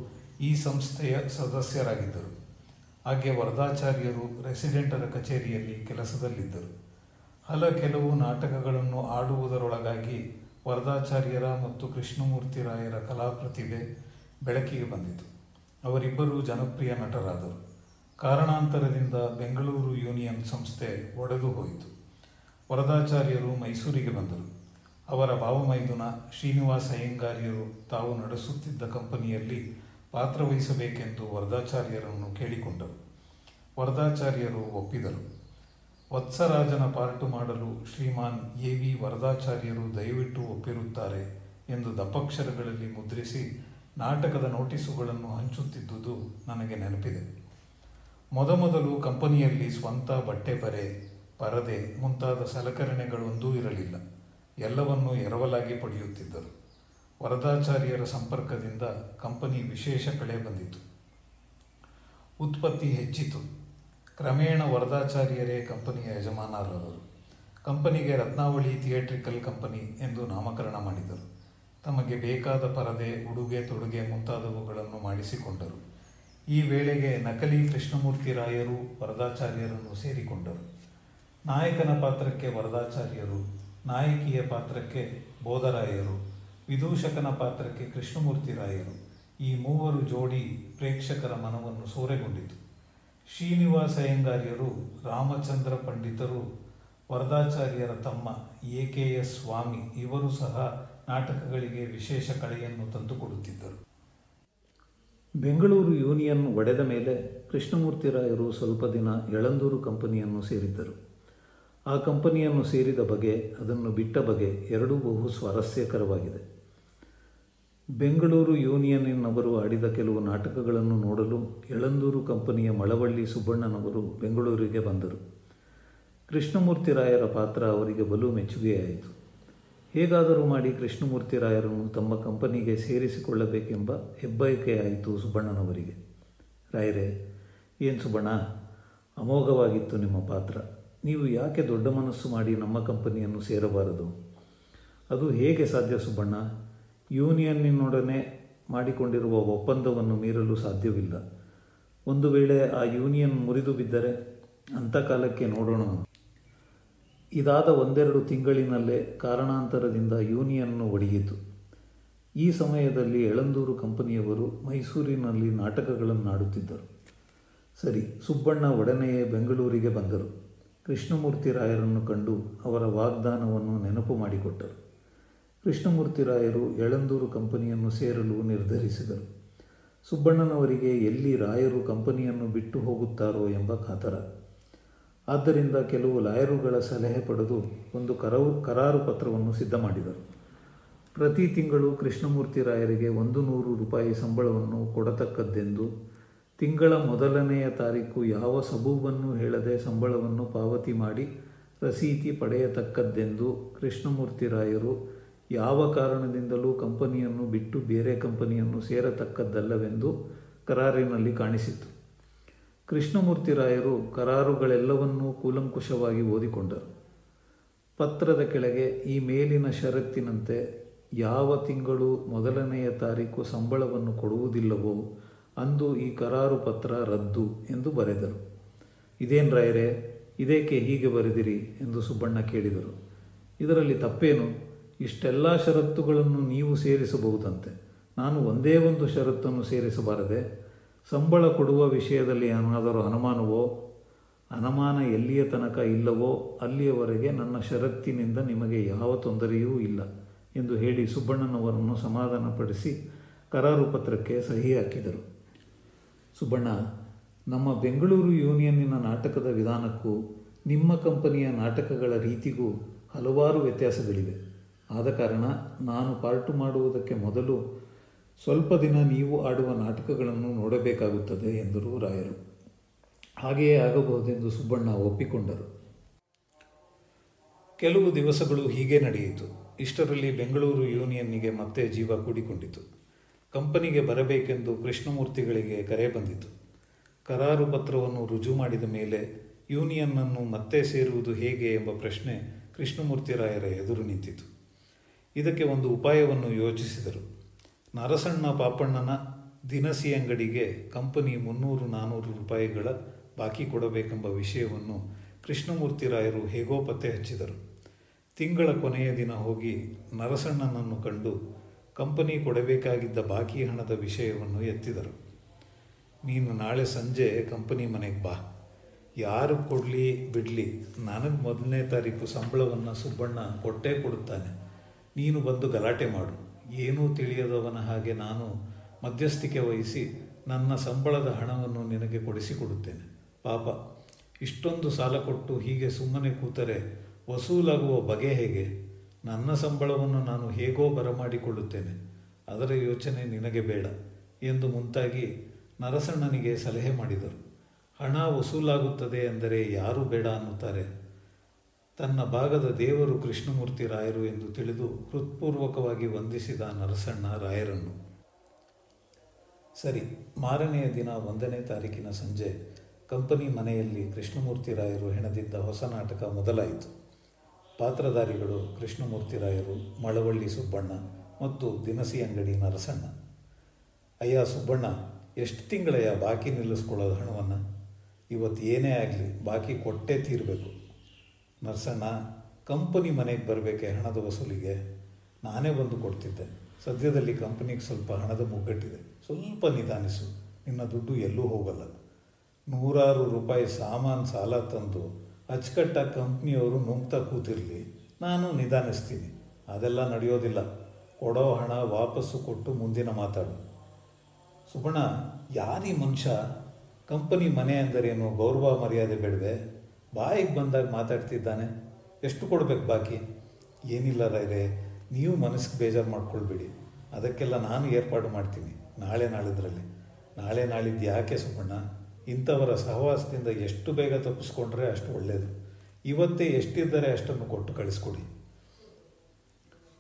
ಈ ಸಂಸ್ಥೆಯ ಸದಸ್ಯರಾಗಿದ್ದರು. ಹಾಗೆ ವರದಾಚಾರ್ಯರು ರೆಸಿಡೆಂಟರ ಕಚೇರಿಯಲ್ಲಿ ಕೆಲಸದಲ್ಲಿದ್ದರು. ಕೆಲವು ನಾಟಕಗಳನ್ನು ಆಡುವುದರೊಳಗಾಗಿ ವರದಾಚಾರ್ಯರ ಮತ್ತು ಕೃಷ್ಣಮೂರ್ತಿರಾಯರ ಕಲಾಪ್ರತಿಭೆ ಬೆಳಕಿಗೆ ಬಂದಿತು. ಅವರಿಬ್ಬರೂ ಜನಪ್ರಿಯ ನಟರಾದರು. ಕಾರಣಾಂತರದಿಂದ ಬೆಂಗಳೂರು ಯೂನಿಯನ್ ಸಂಸ್ಥೆ ಒಡೆದು ಹೋಯಿತು. ವರದಾಚಾರ್ಯರು ಮೈಸೂರಿಗೆ ಬಂದರು. ಅವರ ಭಾವಮೈದುನ ಶ್ರೀನಿವಾಸ ಅಯ್ಯಂಗಾರ್ಯರು ತಾವು ನಡೆಸುತ್ತಿದ್ದ ಕಂಪನಿಯಲ್ಲಿ ಪಾತ್ರವಹಿಸಬೇಕೆಂದು ವರದಾಚಾರ್ಯರನ್ನು ಕೇಳಿಕೊಂಡರು. ವರದಾಚಾರ್ಯರು ಒಪ್ಪಿದರು. ವತ್ಸರಾಜನ ಪಾರ್ಟು ಮಾಡಲು ಶ್ರೀಮಾನ್ ಎ ವಿ ವರದಾಚಾರ್ಯರು ದಯವಿಟ್ಟು ಒಪ್ಪಿರುತ್ತಾರೆ ಎಂದು ದಪ್ಪಕ್ಷರಗಳಲ್ಲಿ ಮುದ್ರಿಸಿ ನಾಟಕದ ನೋಟಿಸುಗಳನ್ನು ಹಂಚುತ್ತಿದ್ದುದು ನನಗೆ ನೆನಪಿದೆ. ಮೊದಮೊದಲು ಕಂಪನಿಯಲ್ಲಿ ಸ್ವಂತ ಬಟ್ಟೆ ಬರೆ, ಪರದೆ ಮುಂತಾದ ಸಲಕರಣೆಗಳೊಂದೂ ಇರಲಿಲ್ಲ. ಎಲ್ಲವನ್ನೂ ಎರವಲಾಗಿ ಪಡೆಯುತ್ತಿದ್ದರು. ವರದಾಚಾರ್ಯರ ಸಂಪರ್ಕದಿಂದ ಕಂಪನಿ ವಿಶೇಷ ಕಳೆ ಬಂದಿತು. ಉತ್ಪತ್ತಿ ಹೆಚ್ಚಿತು. ಕ್ರಮೇಣ ವರದಾಚಾರ್ಯರೇ ಕಂಪನಿಯ ಯಜಮಾನರಾದರು. ಕಂಪನಿಗೆ ರತ್ನಾವಳಿ ಥಿಯೇಟ್ರಿಕಲ್ ಕಂಪನಿ ಎಂದು ನಾಮಕರಣ ಮಾಡಿದರು. ತಮಗೆ ಬೇಕಾದ ಪರದೆ, ಉಡುಗೆ ತೊಡುಗೆ ಮುಂತಾದವುಗಳನ್ನು ಮಾಡಿಸಿಕೊಂಡರು. ಈ ವೇಳೆಗೆ ನಕಲಿ ಕೃಷ್ಣಮೂರ್ತಿ ರಾಯರು ವರದಾಚಾರ್ಯರನ್ನು ಸೇರಿಕೊಂಡರು. ನಾಯಕನ ಪಾತ್ರಕ್ಕೆ ವರದಾಚಾರ್ಯರು, ನಾಯಕಿಯ ಪಾತ್ರಕ್ಕೆ ಬೋಧರಾಯರು, ವಿದೂಷಕನ ಪಾತ್ರಕ್ಕೆ ಕೃಷ್ಣಮೂರ್ತಿ ರಾಯರು, ಈ ಮೂವರು ಜೋಡಿ ಪ್ರೇಕ್ಷಕರ ಮನವನ್ನು ಸೂರೆಗೊಂಡಿತು. ಶ್ರೀನಿವಾಸ ಅಯ್ಯಂಗಾರ್ಯರು, ರಾಮಚಂದ್ರ ಪಂಡಿತರು, ವರದಾಚಾರ್ಯರ ತಮ್ಮ ಎ.ಕೆ.ಎಸ್. ಸ್ವಾಮಿ ಇವರು ಸಹ ನಾಟಕಗಳಿಗೆ ವಿಶೇಷ ಕಳೆಯನ್ನು ತಂದುಕೊಡುತ್ತಿದ್ದರು. ಬೆಂಗಳೂರು ಯೂನಿಯನ್ ಒಡೆದ ಮೇಲೆ ಕೃಷ್ಣಮೂರ್ತಿ ರಾಯರು ಸ್ವಲ್ಪ ದಿನ ಯಳಂದೂರು ಕಂಪನಿಯನ್ನು ಸೇರಿದ್ದರು. ಆ ಕಂಪನಿಯನ್ನು ಸೇರಿದ ಬಗೆ, ಅದನ್ನು ಬಿಟ್ಟ ಬಗೆ ಎರಡೂ ಬಹು ಸ್ವಾರಸ್ಯಕರವಾಗಿದೆ. ಬೆಂಗಳೂರು ಯೂನಿಯನ್ನಿನವರು ಆಡಿದ ಕೆಲವು ನಾಟಕಗಳನ್ನು ನೋಡಲು ಯಳಂದೂರು ಕಂಪನಿಯ ಮಳವಳ್ಳಿ ಸುಬ್ಬಣ್ಣನವರು ಬೆಂಗಳೂರಿಗೆ ಬಂದರು. ಕೃಷ್ಣಮೂರ್ತಿ ರಾಯರ ಪಾತ್ರ ಅವರಿಗೆ ಬಲು ಮೆಚ್ಚುಗೆಯಾಯಿತು. ಹೇಗಾದರೂ ಮಾಡಿ ಕೃಷ್ಣಮೂರ್ತಿ ರಾಯರನ್ನು ತಮ್ಮ ಕಂಪನಿಗೆ ಸೇರಿಸಿಕೊಳ್ಳಬೇಕೆಂಬ ಹೆಬ್ಬಯಕೆಯಾಯಿತು ಸುಬ್ಬಣ್ಣನವರಿಗೆ. ರಾಯರೇ, ಏನು ಸುಬ್ಬಣ್ಣ, ಅಮೋಘವಾಗಿತ್ತು ನಿಮ್ಮ ಪಾತ್ರ. ನೀವು ಯಾಕೆ ದೊಡ್ಡ ಮನಸ್ಸು ಮಾಡಿ ನಮ್ಮ ಕಂಪನಿಯನ್ನು ಸೇರಬಾರದು? ಅದು ಹೇಗೆ ಸಾಧ್ಯ ಸುಬ್ಬಣ್ಣ? ಯೂನಿಯನ್ನಿನೊಡನೆ ಮಾಡಿಕೊಂಡಿರುವ ಒಪ್ಪಂದವನ್ನು ಮೀರಲು ಸಾಧ್ಯವಿಲ್ಲ. ಒಂದು ವೇಳೆ ಆ ಯೂನಿಯನ್ ಮುರಿದು ಬಿದ್ದರೆ ಅಂಥ ಕಾಲಕ್ಕೆ ನೋಡೋಣ. ಇದಾದ ಒಂದೆರಡು ತಿಂಗಳಿನಲ್ಲೇ ಕಾರಣಾಂತರದಿಂದ ಯೂನಿಯನ್ನು ಒಡೆಯಿತು. ಈ ಸಮಯದಲ್ಲಿ ಯಳಂದೂರು ಕಂಪನಿಯವರು ಮೈಸೂರಿನಲ್ಲಿ ನಾಟಕಗಳನ್ನಾಡುತ್ತಿದ್ದರು. ಸರಿ, ಸುಬ್ಬಣ್ಣ ಒಡನೆಯೇ ಬೆಂಗಳೂರಿಗೆ ಬಂದರು. ಕೃಷ್ಣಮೂರ್ತಿ ರಾಯರನ್ನು ಕಂಡು ಅವರ ವಾಗ್ದಾನವನ್ನು ನೆನಪು ಮಾಡಿಕೊಟ್ಟರು. ಕೃಷ್ಣಮೂರ್ತಿ ರಾಯರು ಯಳಂದೂರು ಕಂಪನಿಯನ್ನು ಸೇರಲು ನಿರ್ಧರಿಸಿದರು. ಸುಬ್ಬಣ್ಣನವರಿಗೆ ಎಲ್ಲಿ ರಾಯರು ಕಂಪನಿಯನ್ನು ಬಿಟ್ಟು ಹೋಗುತ್ತಾರೋ ಎಂಬ ಕಾತರ. ಆದ್ದರಿಂದ ಕೆಲವು ಲಾಯರುಗಳ ಸಲಹೆ ಪಡೆದು ಒಂದು ಕರಾರು ಪತ್ರವನ್ನು ಸಿದ್ಧ ಮಾಡಿದರು. ಪ್ರತಿ ತಿಂಗಳು ಕೃಷ್ಣಮೂರ್ತಿ ರಾಯರಿಗೆ 100 ರೂಪಾಯಿ ಸಂಬಳವನ್ನು ಕೊಡತಕ್ಕದ್ದೆಂದು, ತಿಂಗಳ ಮೊದಲನೆಯ ತಾರೀಕು ಯಾವ ಸಬೂಬನ್ನು ಹೇಳದೆ ಸಂಬಳವನ್ನು ಪಾವತಿ ಮಾಡಿ ರಸೀತಿ ಪಡೆಯತಕ್ಕದ್ದೆಂದು, ಕೃಷ್ಣಮೂರ್ತಿ ರಾಯರು ಯಾವ ಕಾರಣದಿಂದಲೂ ಕಂಪನಿಯನ್ನು ಬಿಟ್ಟು ಬೇರೆ ಕಂಪನಿಯನ್ನು ಸೇರತಕ್ಕದ್ದಲ್ಲವೆಂದು ಕರಾರಿನಲ್ಲಿ ಕಾಣಿಸಿತು. ಕೃಷ್ಣಮೂರ್ತಿ ರಾಯರು ಕರಾರುಗಳೆಲ್ಲವನ್ನೂ ಕೂಲಂಕುಷವಾಗಿ ಓದಿಕೊಂಡರು. ಪತ್ರದ ಕೆಳಗೆ ಈ ಮೇಲಿನ ಷರತ್ತಿನಂತೆ ಯಾವ ತಿಂಗಳು ಮೊದಲನೆಯ ತಾರೀಕು ಸಂಬಳವನ್ನು ಕೊಡುವುದಿಲ್ಲವೋ ಅಂದು ಈ ಕರಾರು ಪತ್ರ ರದ್ದು ಎಂದು ಬರೆದರು. ಇದೇನು ರಾಯರೇ, ಇದೇಕೆ ಹೀಗೆ ಬರೆದಿರಿ ಎಂದು ಸುಬ್ಬಣ್ಣ ಕೇಳಿದರು. ಇದರಲ್ಲಿ ತಪ್ಪೇನು? ಇಷ್ಟೆಲ್ಲ ಷರತ್ತುಗಳನ್ನು ನೀವು ಸೇರಿಸಬಹುದಂತೆ. ನಾನು ಒಂದೇ ಒಂದು ಷರತ್ತನ್ನು ಸೇರಿಸಬಾರದೆ? ಸಂಬಳ ಕೊಡುವ ವಿಷಯದಲ್ಲಿ ಏನಾದರೂ ಅನುಮಾನವೋ? ಅನುಮಾನ ಎಲ್ಲಿಯ ತನಕ ಇಲ್ಲವೋ ಅಲ್ಲಿಯವರೆಗೆ ನನ್ನ ಷರತ್ತಿನಿಂದ ನಿಮಗೆ ಯಾವ ತೊಂದರೆಯೂ ಇಲ್ಲ ಎಂದು ಹೇಳಿ ಸುಬ್ಬಣ್ಣನವರನ್ನು ಸಮಾಧಾನಪಡಿಸಿ ಕರಾರು ಪತ್ರಕ್ಕೆ ಸಹಿ ಹಾಕಿದರು. ಸುಬ್ಬಣ್ಣ, ನಮ್ಮ ಬೆಂಗಳೂರು ಯೂನಿಯನ್ನಿನ ನಾಟಕದ ವಿಧಾನಕ್ಕೂ ನಿಮ್ಮ ಕಂಪನಿಯ ನಾಟಕಗಳ ರೀತಿಗೂ ಹಲವಾರು ವ್ಯತ್ಯಾಸಗಳಿವೆ. ಆದ ಕಾರಣ ನಾನು ಪಾರ್ಟು ಮಾಡುವುದಕ್ಕೆ ಮೊದಲು ಸ್ವಲ್ಪ ದಿನ ನೀವು ಆಡುವ ನಾಟಕಗಳನ್ನು ನೋಡಬೇಕಾಗುತ್ತದೆ ಎಂದರು ರಾಯರು. ಹಾಗೆಯೇ ಆಗಬಹುದೆಂದು ಸುಬ್ಬಣ್ಣ ಒಪ್ಪಿಕೊಂಡರು. ಕೆಲವು ದಿವಸಗಳು ಹೀಗೆ ನಡೆಯಿತು. ಇಷ್ಟರಲ್ಲಿ ಬೆಂಗಳೂರು ಯೂನಿಯನ್ನಿಗೆ ಮತ್ತೆ ಜೀವ ಕೂಡಿಕೊಂಡಿತು. ಕಂಪನಿಗೆ ಬರಬೇಕೆಂದು ಕೃಷ್ಣಮೂರ್ತಿಗಳಿಗೆ ಕರೆ ಬಂದಿತು. ಕರಾರು ಪತ್ರವನ್ನು ರುಜು ಮಾಡಿದ ಮೇಲೆ ಯೂನಿಯನ್ನನ್ನು ಮತ್ತೆ ಸೇರುವುದು ಹೇಗೆ ಎಂಬ ಪ್ರಶ್ನೆ ಕೃಷ್ಣಮೂರ್ತಿ ರಾಯರ ಎದುರು ನಿಂತಿತು. ಇದಕ್ಕೆ ಒಂದು ಉಪಾಯವನ್ನು ಯೋಚಿಸಿದರು. ನರಸಣ್ಣ ಪಾಪಣ್ಣನ ದಿನಸಿ ಅಂಗಡಿಗೆ ಕಂಪನಿ 300-400 ರೂಪಾಯಿಗಳ ಬಾಕಿ ಕೊಡಬೇಕೆಂಬ ವಿಷಯವನ್ನು ಕೃಷ್ಣಮೂರ್ತಿ ರಾಯರು ಹೇಗೋ ಪತ್ತೆ ಹಚ್ಚಿದರು. ತಿಂಗಳ ಕೊನೆಯ ದಿನ ಹೋಗಿ ನರಸಣ್ಣನನ್ನು ಕಂಡು ಕಂಪನಿ ಕೊಡಬೇಕಾಗಿದ್ದ ಬಾಕಿ ಹಣದ ವಿಷಯವನ್ನು ಎತ್ತಿದರು. ನೀನು ನಾಳೆ ಸಂಜೆ ಕಂಪನಿ ಮನೆಗೆ ಬಾ. ಯಾರು ಕೊಡಲಿ ಬಿಡಲಿ, ನನಗೆ ಮೊದಲನೇ ತಾರೀಕು ಸಂಬಳವನ್ನು ಸುಬ್ಬಣ್ಣ ಕೊಟ್ಟೇ ಕೊಡುತ್ತಾನೆ. ನೀನು ಬಂದು ಗಲಾಟೆ ಮಾಡು. ಏನೂ ತಿಳಿಯದವನ ಹಾಗೆ ನಾನು ಮಧ್ಯಸ್ಥಿಕೆ ವಹಿಸಿ ನನ್ನ ಸಂಬಳದ ಹಣವನ್ನು ನಿನಗೆ ಕೊಡಿಸಿಕೊಡುತ್ತೇನೆ. ಪಾಪ, ಇಷ್ಟೊಂದು ಸಾಲ ಕೊಟ್ಟು ಹೀಗೆ ಸುಮ್ಮನೆ ಕೂತರೆ ವಸೂಲಾಗುವ ಬಗೆ ಹೇಗೆ? ನನ್ನ ಸಂಬಳವನ್ನು ನಾನು ಹೇಗೋ ಬರಮಾಡಿಕೊಳ್ಳುತ್ತೇನೆ. ಅದರ ಯೋಚನೆ ನಿನಗೆ ಬೇಡ ಎಂದು ಮುಂತಾಗಿ ನರಸಣ್ಣನಿಗೆ ಸಲಹೆ ಮಾಡಿದರು. ಹಣ ವಸೂಲಾಗುತ್ತದೆ ಎಂದರೆ ಯಾರೂ ಬೇಡ ಅನ್ನುತ್ತಾರೆ. ತನ್ನ ಭಾಗದ ದೇವರು ಕೃಷ್ಣಮೂರ್ತಿ ರಾಯರು ಎಂದು ತಿಳಿದು ಹೃತ್ಪೂರ್ವಕವಾಗಿ ವಂದಿಸಿದ ನರಸಣ್ಣ ರಾಯರನ್ನು. ಸರಿ, ಮಾರನೆಯ ದಿನ 1ನೇ ತಾರೀಕಿನ ಸಂಜೆ ಕಂಪನಿ ಮನೆಯಲ್ಲಿ ಕೃಷ್ಣಮೂರ್ತಿ ರಾಯರು ಹೆಣೆದಿದ್ದ ಹೊಸ ನಾಟಕ ಮೊದಲಾಯಿತು. ಪಾತ್ರಧಾರಿಗಳು ಕೃಷ್ಣಮೂರ್ತಿ ರಾಯರು, ಮಳವಳ್ಳಿ ಸುಬ್ಬಣ್ಣ ಮತ್ತು ದಿನಸಿ ಅಂಗಡಿ ನರಸಣ್ಣ. ಅಯ್ಯ ಸುಬ್ಬಣ್ಣ, ಎಷ್ಟು ತಿಂಗಳಯ್ಯ ಬಾಕಿ ನಿಲ್ಲಿಸ್ಕೊಳ್ಳೋದು ಹಣವನ್ನು? ಇವತ್ತು ಏನೇ ಆಗಲಿ ಬಾಕಿ ಕೊಟ್ಟೇ ತೀರಬೇಕು. ನರಸಣ್ಣ, ಕಂಪನಿ ಮನೆಗೆ ಬರಬೇಕೆ ಹಣದ ವಸೂಲಿಗೆ? ನಾನೇ ಬಂದು ಕೊಡ್ತಿದ್ದೆ. ಸದ್ಯದಲ್ಲಿ ಕಂಪನಿಗೆ ಸ್ವಲ್ಪ ಹಣದ ಮುಗ್ಗಟ್ಟಿದೆ, ಸ್ವಲ್ಪ ನಿಧಾನಿಸು. ನಿನ್ನ ದುಡ್ಡು ಎಲ್ಲೂ ಹೋಗಲ್ಲ. ನೂರಾರು ರೂಪಾಯಿ ಸಾಮಾನು ಸಾಲ ತಂದು ಅಚ್ಚುಕಟ್ಟಾಗಿ ಕಂಪ್ನಿಯವರು ನುಂಗ್ತಾ ಕೂತಿರಲಿ, ನಾನು ನಿಧಾನಿಸ್ತೀನಿ. ಅದೆಲ್ಲ ನಡೆಯೋದಿಲ್ಲ. ಕೊಡೋ ಹಣ ವಾಪಸ್ಸು ಕೊಟ್ಟು ಮುಂದಿನ ಮಾತಾಡು. ಸುಬ್ಬಣ್ಣ, ಯಾರೀ ಮನುಷ್ಯ? ಕಂಪನಿ ಮನೆ ಅಂದರೇನು ಗೌರವ ಮರ್ಯಾದೆ ಬೇಡವೆ? ಬಾಯಿಗೆ ಬಂದಾಗ ಮಾತಾಡ್ತಿದ್ದಾನೆ. ಎಷ್ಟು ಕೊಡಬೇಕು ಬಾಕಿ? ಏನಿಲ್ಲ ರಾಯ್ರೆ, ನೀವು ಮನಸ್ಸಿಗೆ ಬೇಜಾರು ಮಾಡ್ಕೊಳ್ಬೇಡಿ. ಅದಕ್ಕೆಲ್ಲ ನಾನು ಏರ್ಪಾಡು ಮಾಡ್ತೀನಿ ನಾಳಿದ್ರಲ್ಲಿ. ನಾಳಿದ್ದು ಯಾಕೆ ಸುಬ್ಬಣ್ಣ? ಇಂಥವರ ಸಹವಾಸದಿಂದ ಎಷ್ಟು ಬೇಗ ತಪ್ಪಿಸ್ಕೊಂಡ್ರೆ ಅಷ್ಟು ಒಳ್ಳೆಯದು. ಇವತ್ತೇ ಎಷ್ಟಿದ್ದರೆ ಅಷ್ಟನ್ನು ಕೊಟ್ಟು ಕಳಿಸ್ಕೊಡಿ.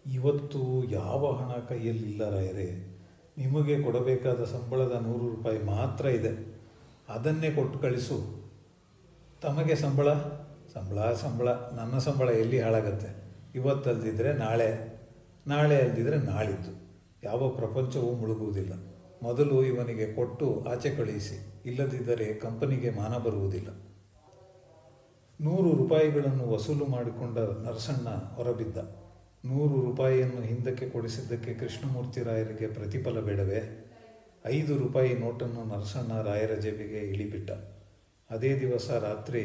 ಇವತ್ತು ಯಾವ ಹಣ ಕೈಯಲ್ಲಿಲ್ಲ ರಾಯರೇ. ನಿಮಗೆ ಕೊಡಬೇಕಾದ ಸಂಬಳದ 100 ರೂಪಾಯಿ ಮಾತ್ರ ಇದೆ. ಅದನ್ನೇ ಕೊಟ್ಟು ಕಳಿಸು. ತಮಗೆ ಸಂಬಳ ನನ್ನ ಸಂಬಳ ಎಲ್ಲಿ ಹಾಳಾಗತ್ತೆ? ಇವತ್ತಲ್ದಿದ್ರೆ ನಾಳೆ ಅಲ್ದಿದ್ರೆ ನಾಳಿದ್ದು. ಯಾವ ಪ್ರಪಂಚವೂ ಮುಳುಗುವುದಿಲ್ಲ. ಮೊದಲು ಇವನಿಗೆ ಕೊಟ್ಟು ಆಚೆ ಕಳುಹಿಸಿ, ಇಲ್ಲದಿದ್ದರೆ ಕಂಪನಿಗೆ ಮಾನ ಬರುವುದಿಲ್ಲ. 100 ರೂಪಾಯಿಗಳನ್ನು ವಸೂಲು ಮಾಡಿಕೊಂಡ ನರಸಣ್ಣ ಹೊರಬಿದ್ದ. 100 ರೂಪಾಯಿಯನ್ನು ಹಿಂದಕ್ಕೆ ಕೊಡಿಸಿದ್ದಕ್ಕೆ ಕೃಷ್ಣಮೂರ್ತಿ ರಾಯರಿಗೆ ಪ್ರತಿಫಲ ಬೇಡವೇ? 5 ರೂಪಾಯಿ ನೋಟನ್ನು ನರಸಣ್ಣ ರಾಯರ ಜೇಬಿಗೆ ಇಳಿಬಿಟ್ಟ. ಅದೇ ದಿವಸ ರಾತ್ರಿ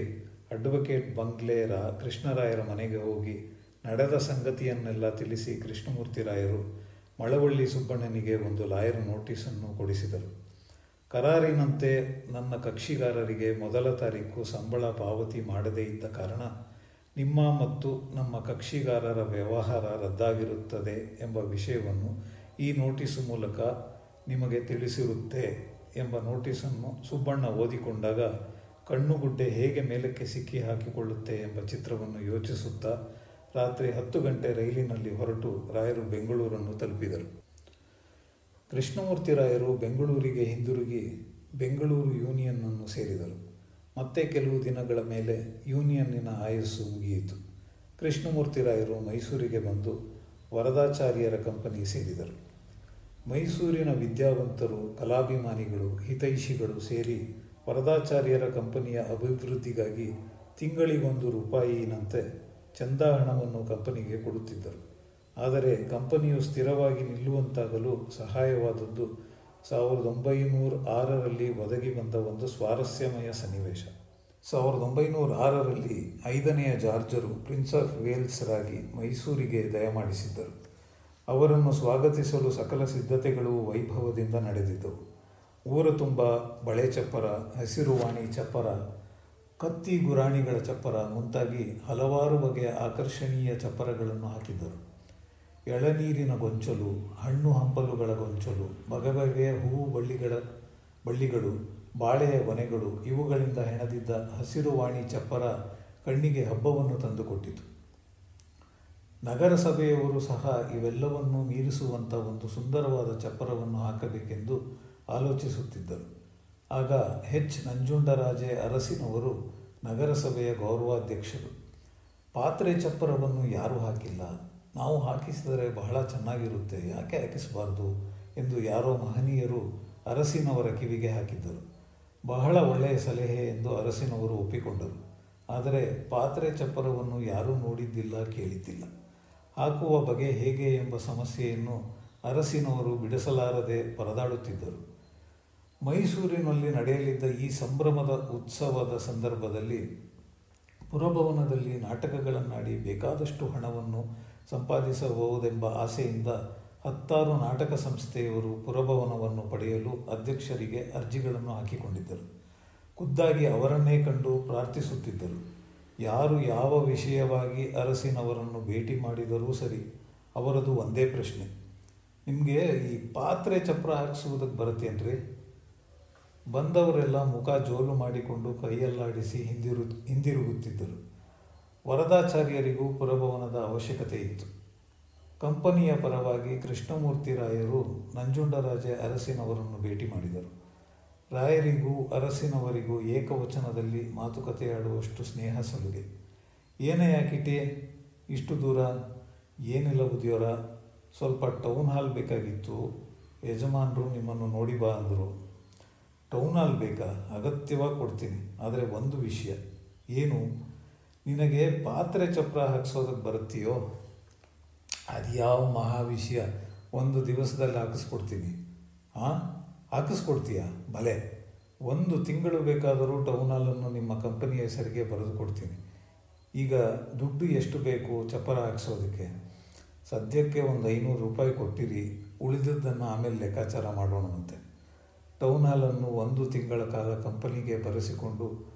ಅಡ್ವೊಕೇಟ್ ಬಂಗ್ಲೆ ಕೃಷ್ಣರಾಯರ ಮನೆಗೆ ಹೋಗಿ ನಡೆದ ಸಂಗತಿಯನ್ನೆಲ್ಲ ತಿಳಿಸಿ ಕೃಷ್ಣಮೂರ್ತಿ ರಾಯರು ಮಳವಳ್ಳಿ ಸುಬ್ಬಣ್ಣನಿಗೆ ಒಂದು ಲಾಯರ್ ನೋಟಿಸನ್ನು ಕೊಡಿಸಿದರು. ಕರಾರಿನಂತೆ ನನ್ನ ಕಕ್ಷಿಗಾರರಿಗೆ 1 ತಾರೀಕು ಸಂಬಳ ಪಾವತಿ ಮಾಡದೇ ಇದ್ದ ಕಾರಣ ನಿಮ್ಮ ಮತ್ತು ನಮ್ಮ ಕಕ್ಷಿಗಾರರ ವ್ಯವಹಾರ ರದ್ದಾಗಿರುತ್ತದೆ ಎಂಬ ವಿಷಯವನ್ನು ಈ ನೋಟಿಸು ಮೂಲಕ ನಿಮಗೆ ತಿಳಿಸಿರುತ್ತೆ ಎಂಬ ನೋಟಿಸನ್ನು ಸುಬ್ಬಣ್ಣ ಓದಿಕೊಂಡಾಗ ಕಣ್ಣುಗುಡ್ಡೆ ಹೇಗೆ ಮೇಲಕ್ಕೆ ಸಿಕ್ಕಿ ಹಾಕಿಕೊಳ್ಳುತ್ತೆ ಎಂಬ ಚಿತ್ರವನ್ನು ಯೋಚಿಸುತ್ತಾ ರಾತ್ರಿ 10 ಗಂಟೆ ರೈಲಿನಲ್ಲಿ ಹೊರಟು ರಾಯರು ಬೆಂಗಳೂರನ್ನು ತಲುಪಿದರು. ಕೃಷ್ಣಮೂರ್ತಿ ರಾಯರು ಬೆಂಗಳೂರಿಗೆ ಹಿಂದಿರುಗಿ ಬೆಂಗಳೂರು ಯೂನಿಯನ್ನನ್ನು ಸೇರಿದರು. ಮತ್ತೆ ಕೆಲವು ದಿನಗಳ ಮೇಲೆ ಯೂನಿಯನ್ನಿನ ಆಯಸ್ಸು ಮುಗಿಯಿತು. ಕೃಷ್ಣಮೂರ್ತಿ ರಾಯರು ಮೈಸೂರಿಗೆ ಬಂದು ವರದಾಚಾರ್ಯರ ಕಂಪನಿ ಸೇರಿದರು. ಮೈಸೂರಿನ ವಿದ್ಯಾವಂತರು, ಕಲಾಭಿಮಾನಿಗಳು, ಹಿತೈಷಿಗಳು ಸೇರಿ ವರದಾಚಾರ್ಯರ ಕಂಪನಿಯ ಅಭಿವೃದ್ಧಿಗಾಗಿ ತಿಂಗಳಿಗೊಂದು ರೂಪಾಯಿನಂತೆ ಚಂದಾ ಹಣವನ್ನು ಕಂಪನಿಗೆ ಕೊಡುತ್ತಿದ್ದರು. ಆದರೆ ಕಂಪನಿಯು ಸ್ಥಿರವಾಗಿ ನಿಲ್ಲುವಂತಾಗಲು ಸಹಾಯವಾದದ್ದು 1906ರಲ್ಲಿ ಒದಗಿ ಬಂದ ಒಂದು ಸ್ವಾರಸ್ಯಮಯ ಸನ್ನಿವೇಶ. 1906ರಲ್ಲಿ 5ನೆಯ ಜಾರ್ಜರು ಪ್ರಿನ್ಸ್ ಆಫ್ ವೇಲ್ಸ್ರಾಗಿ ಮೈಸೂರಿಗೆ ದಯಮಾಡಿಸಿದ್ದರು. ಅವರನ್ನು ಸ್ವಾಗತಿಸಲು ಸಕಲ ಸಿದ್ಧತೆಗಳು ವೈಭವದಿಂದ ನಡೆದಿದ್ದವು. ಊರ ತುಂಬ ಬಳೆ ಚಪ್ಪರ, ಹಸಿರುವಾಣಿ ಚಪ್ಪರ, ಕತ್ತಿ ಗುರಾಣಿಗಳ ಚಪ್ಪರ ಮುಂತಾಗಿ ಹಲವಾರು ಬಗೆಯ ಆಕರ್ಷಣೀಯ ಚಪ್ಪರಗಳನ್ನು ಹಾಕಿದ್ದರು. ಎಳನೀರಿನ ಗೊಂಚಲು, ಹಣ್ಣು ಹಂಪಲುಗಳ ಗೊಂಚಲು, ಬಗೆಬಗೆಯ ಹೂವು ಬಳ್ಳಿಗಳು, ಬಾಳೆಯ ಗೊನೆಗಳು ಇವುಗಳಿಂದ ಹೆಣೆದಿದ್ದ ಹಸಿರುವಾಣಿ ಚಪ್ಪರ ಕಣ್ಣಿಗೆ ಹಬ್ಬವನ್ನು ತಂದುಕೊಟ್ಟಿತು. ನಗರಸಭೆಯವರು ಸಹ ಇವೆಲ್ಲವನ್ನೂ ಮೀರಿಸುವಂಥ ಒಂದು ಸುಂದರವಾದ ಚಪ್ಪರವನ್ನು ಹಾಕಬೇಕೆಂದು ಆಲೋಚಿಸುತ್ತಿದ್ದರು. ಆಗ ನಂಜುಂಡರಾಜೆ ಅರಸಿನವರು ನಗರಸಭೆಯ ಗೌರವಾಧ್ಯಕ್ಷರು. ಪಾತ್ರೆ ಚಪ್ಪರವನ್ನು ಯಾರೂ ಹಾಕಿಲ್ಲ, ನಾವು ಹಾಕಿಸಿದರೆ ಬಹಳ ಚೆನ್ನಾಗಿರುತ್ತೆ, ಯಾಕೆ ಹಾಕಿಸಬಾರ್ದು ಎಂದು ಯಾರೋ ಮಹನೀಯರು ಅರಸಿನವರ ಕಿವಿಗೆ ಹಾಕಿದ್ದರು. ಬಹಳ ಒಳ್ಳೆಯ ಸಲಹೆ ಎಂದು ಅರಸಿನವರು ಒಪ್ಪಿಕೊಂಡರು. ಆದರೆ ಪಾತ್ರೆ ಚಪ್ಪರವನ್ನು ಯಾರೂ ನೋಡಿದ್ದಿಲ್ಲ, ಕೇಳಿದ್ದಿಲ್ಲ. ಹಾಕುವ ಬಗೆ ಹೇಗೆ ಎಂಬ ಸಮಸ್ಯೆಯನ್ನು ಅರಸಿನವರು ಬಿಡಿಸಲಾರದೆ ಪರದಾಡುತ್ತಿದ್ದರು. ಮೈಸೂರಿನಲ್ಲಿ ನಡೆಯಲಿದ್ದ ಈ ಸಂಭ್ರಮದ ಉತ್ಸವದ ಸಂದರ್ಭದಲ್ಲಿ ಪುರಭವನದಲ್ಲಿ ನಾಟಕಗಳನ್ನಾಡಿ ಬೇಕಾದಷ್ಟು ಹಣವನ್ನು ಸಂಪಾದಿಸಬಹುದೆಂಬ ಆಸೆಯಿಂದ 10 ನಾಟಕ ಸಂಸ್ಥೆಯವರು ಪುರಭವನವನ್ನು ಪಡೆಯಲು ಅಧ್ಯಕ್ಷರಿಗೆ ಅರ್ಜಿಗಳನ್ನು ಹಾಕಿಕೊಂಡಿದ್ದರು. ಖುದ್ದಾಗಿ ಅವರನ್ನೇ ಕಂಡು ಪ್ರಾರ್ಥಿಸುತ್ತಿದ್ದರು. ಯಾರು ಯಾವ ವಿಷಯವಾಗಿ ಅರಸಿನವರನ್ನು ಭೇಟಿ ಮಾಡಿದರೂ ಸರಿ, ಅವರದು ಒಂದೇ ಪ್ರಶ್ನೆ: ನಿಮಗೆ ಈ ಪಾತ್ರೆ ಚಪ್ರ ಹಾಕಿಸುವುದಕ್ಕೆ ಬರುತ್ತೇನ್ರಿ? ಬಂದವರೆಲ್ಲ ಮುಖ ಜೋಲು ಮಾಡಿಕೊಂಡು ಕೈಯಲ್ಲಾಡಿಸಿ ಹಿಂದಿರುಗುತ್ತಿದ್ದರು. ವರದಾಚಾರ್ಯರಿಗೂ ಪುರಭವನದ ಅವಶ್ಯಕತೆ ಇತ್ತು. ಕಂಪನಿಯ ಪರವಾಗಿ ಕೃಷ್ಣಮೂರ್ತಿ ರಾಯರು ನಂಜುಂಡರಾಜೆ ಅರಸಿನವರನ್ನು ಭೇಟಿ ಮಾಡಿದರು. ರಾಯರಿಗೂ ಅರಸಿನವರಿಗೂ ಏಕವಚನದಲ್ಲಿ ಮಾತುಕತೆಯಾಡುವಷ್ಟು ಸ್ನೇಹ ಸಲುಗೆ. ಯಾಕಿಟೆ ಇಷ್ಟು ದೂರ? ಏನಿಲ್ಲ ಉದ್ಯೋರ, ಸ್ವಲ್ಪ ಟೌನ್ ಹಾಲ್ ಬೇಕಾಗಿತ್ತು. ಯಜಮಾನರು ನಿಮ್ಮನ್ನು ನೋಡಿ ಬಾ ಅಂದರು. ಟೌನ್ ಹಾಲ್ ಬೇಕಾ? ಅಗತ್ಯವಾಗಿ ಕೊಡ್ತೀನಿ. ಆದರೆ ಒಂದು ವಿಷಯ. ಏನು? ನಿನಗೆ ಪಾತ್ರೆ ಚಪ್ರ ಹಾಕ್ಸೋದಕ್ಕೆ ಬರುತ್ತೀಯೋ? ಅದು ಯಾವ ಮಹಾ ವಿಷಯ, ಒಂದು ದಿವಸದಲ್ಲಿ ಹಾಕಿಸ್ಕೊಡ್ತೀನಿ. ಹಾಕಿಸ್ಕೊಡ್ತೀಯಾ? ಭಲೆ, 1 ತಿಂಗಳು ಬೇಕಾದರೂ ಟೌನ್ ಹಾಲನ್ನು ನಿಮ್ಮ ಕಂಪನಿಯ ಹೆಸರಿಗೆ ಬರೆದು ಕೊಡ್ತೀನಿ. ಈಗ ದುಡ್ಡು ಎಷ್ಟು ಬೇಕು ಚಪ್ಪರ ಹಾಕ್ಸೋದಕ್ಕೆ? ಸದ್ಯಕ್ಕೆ ಒಂದು 500 ರೂಪಾಯಿ ಕೊಟ್ಟಿರಿ, ಉಳಿದದ್ದನ್ನು ಆಮೇಲೆ ಲೆಕ್ಕಾಚಾರ ಮಾಡೋಣವಂತೆ. ಟೌನ್ ಹಾಲನ್ನು 1 ತಿಂಗಳ ಕಾಲ ಕಂಪನಿಗೆ ಬರೆಸಿಕೊಂಡು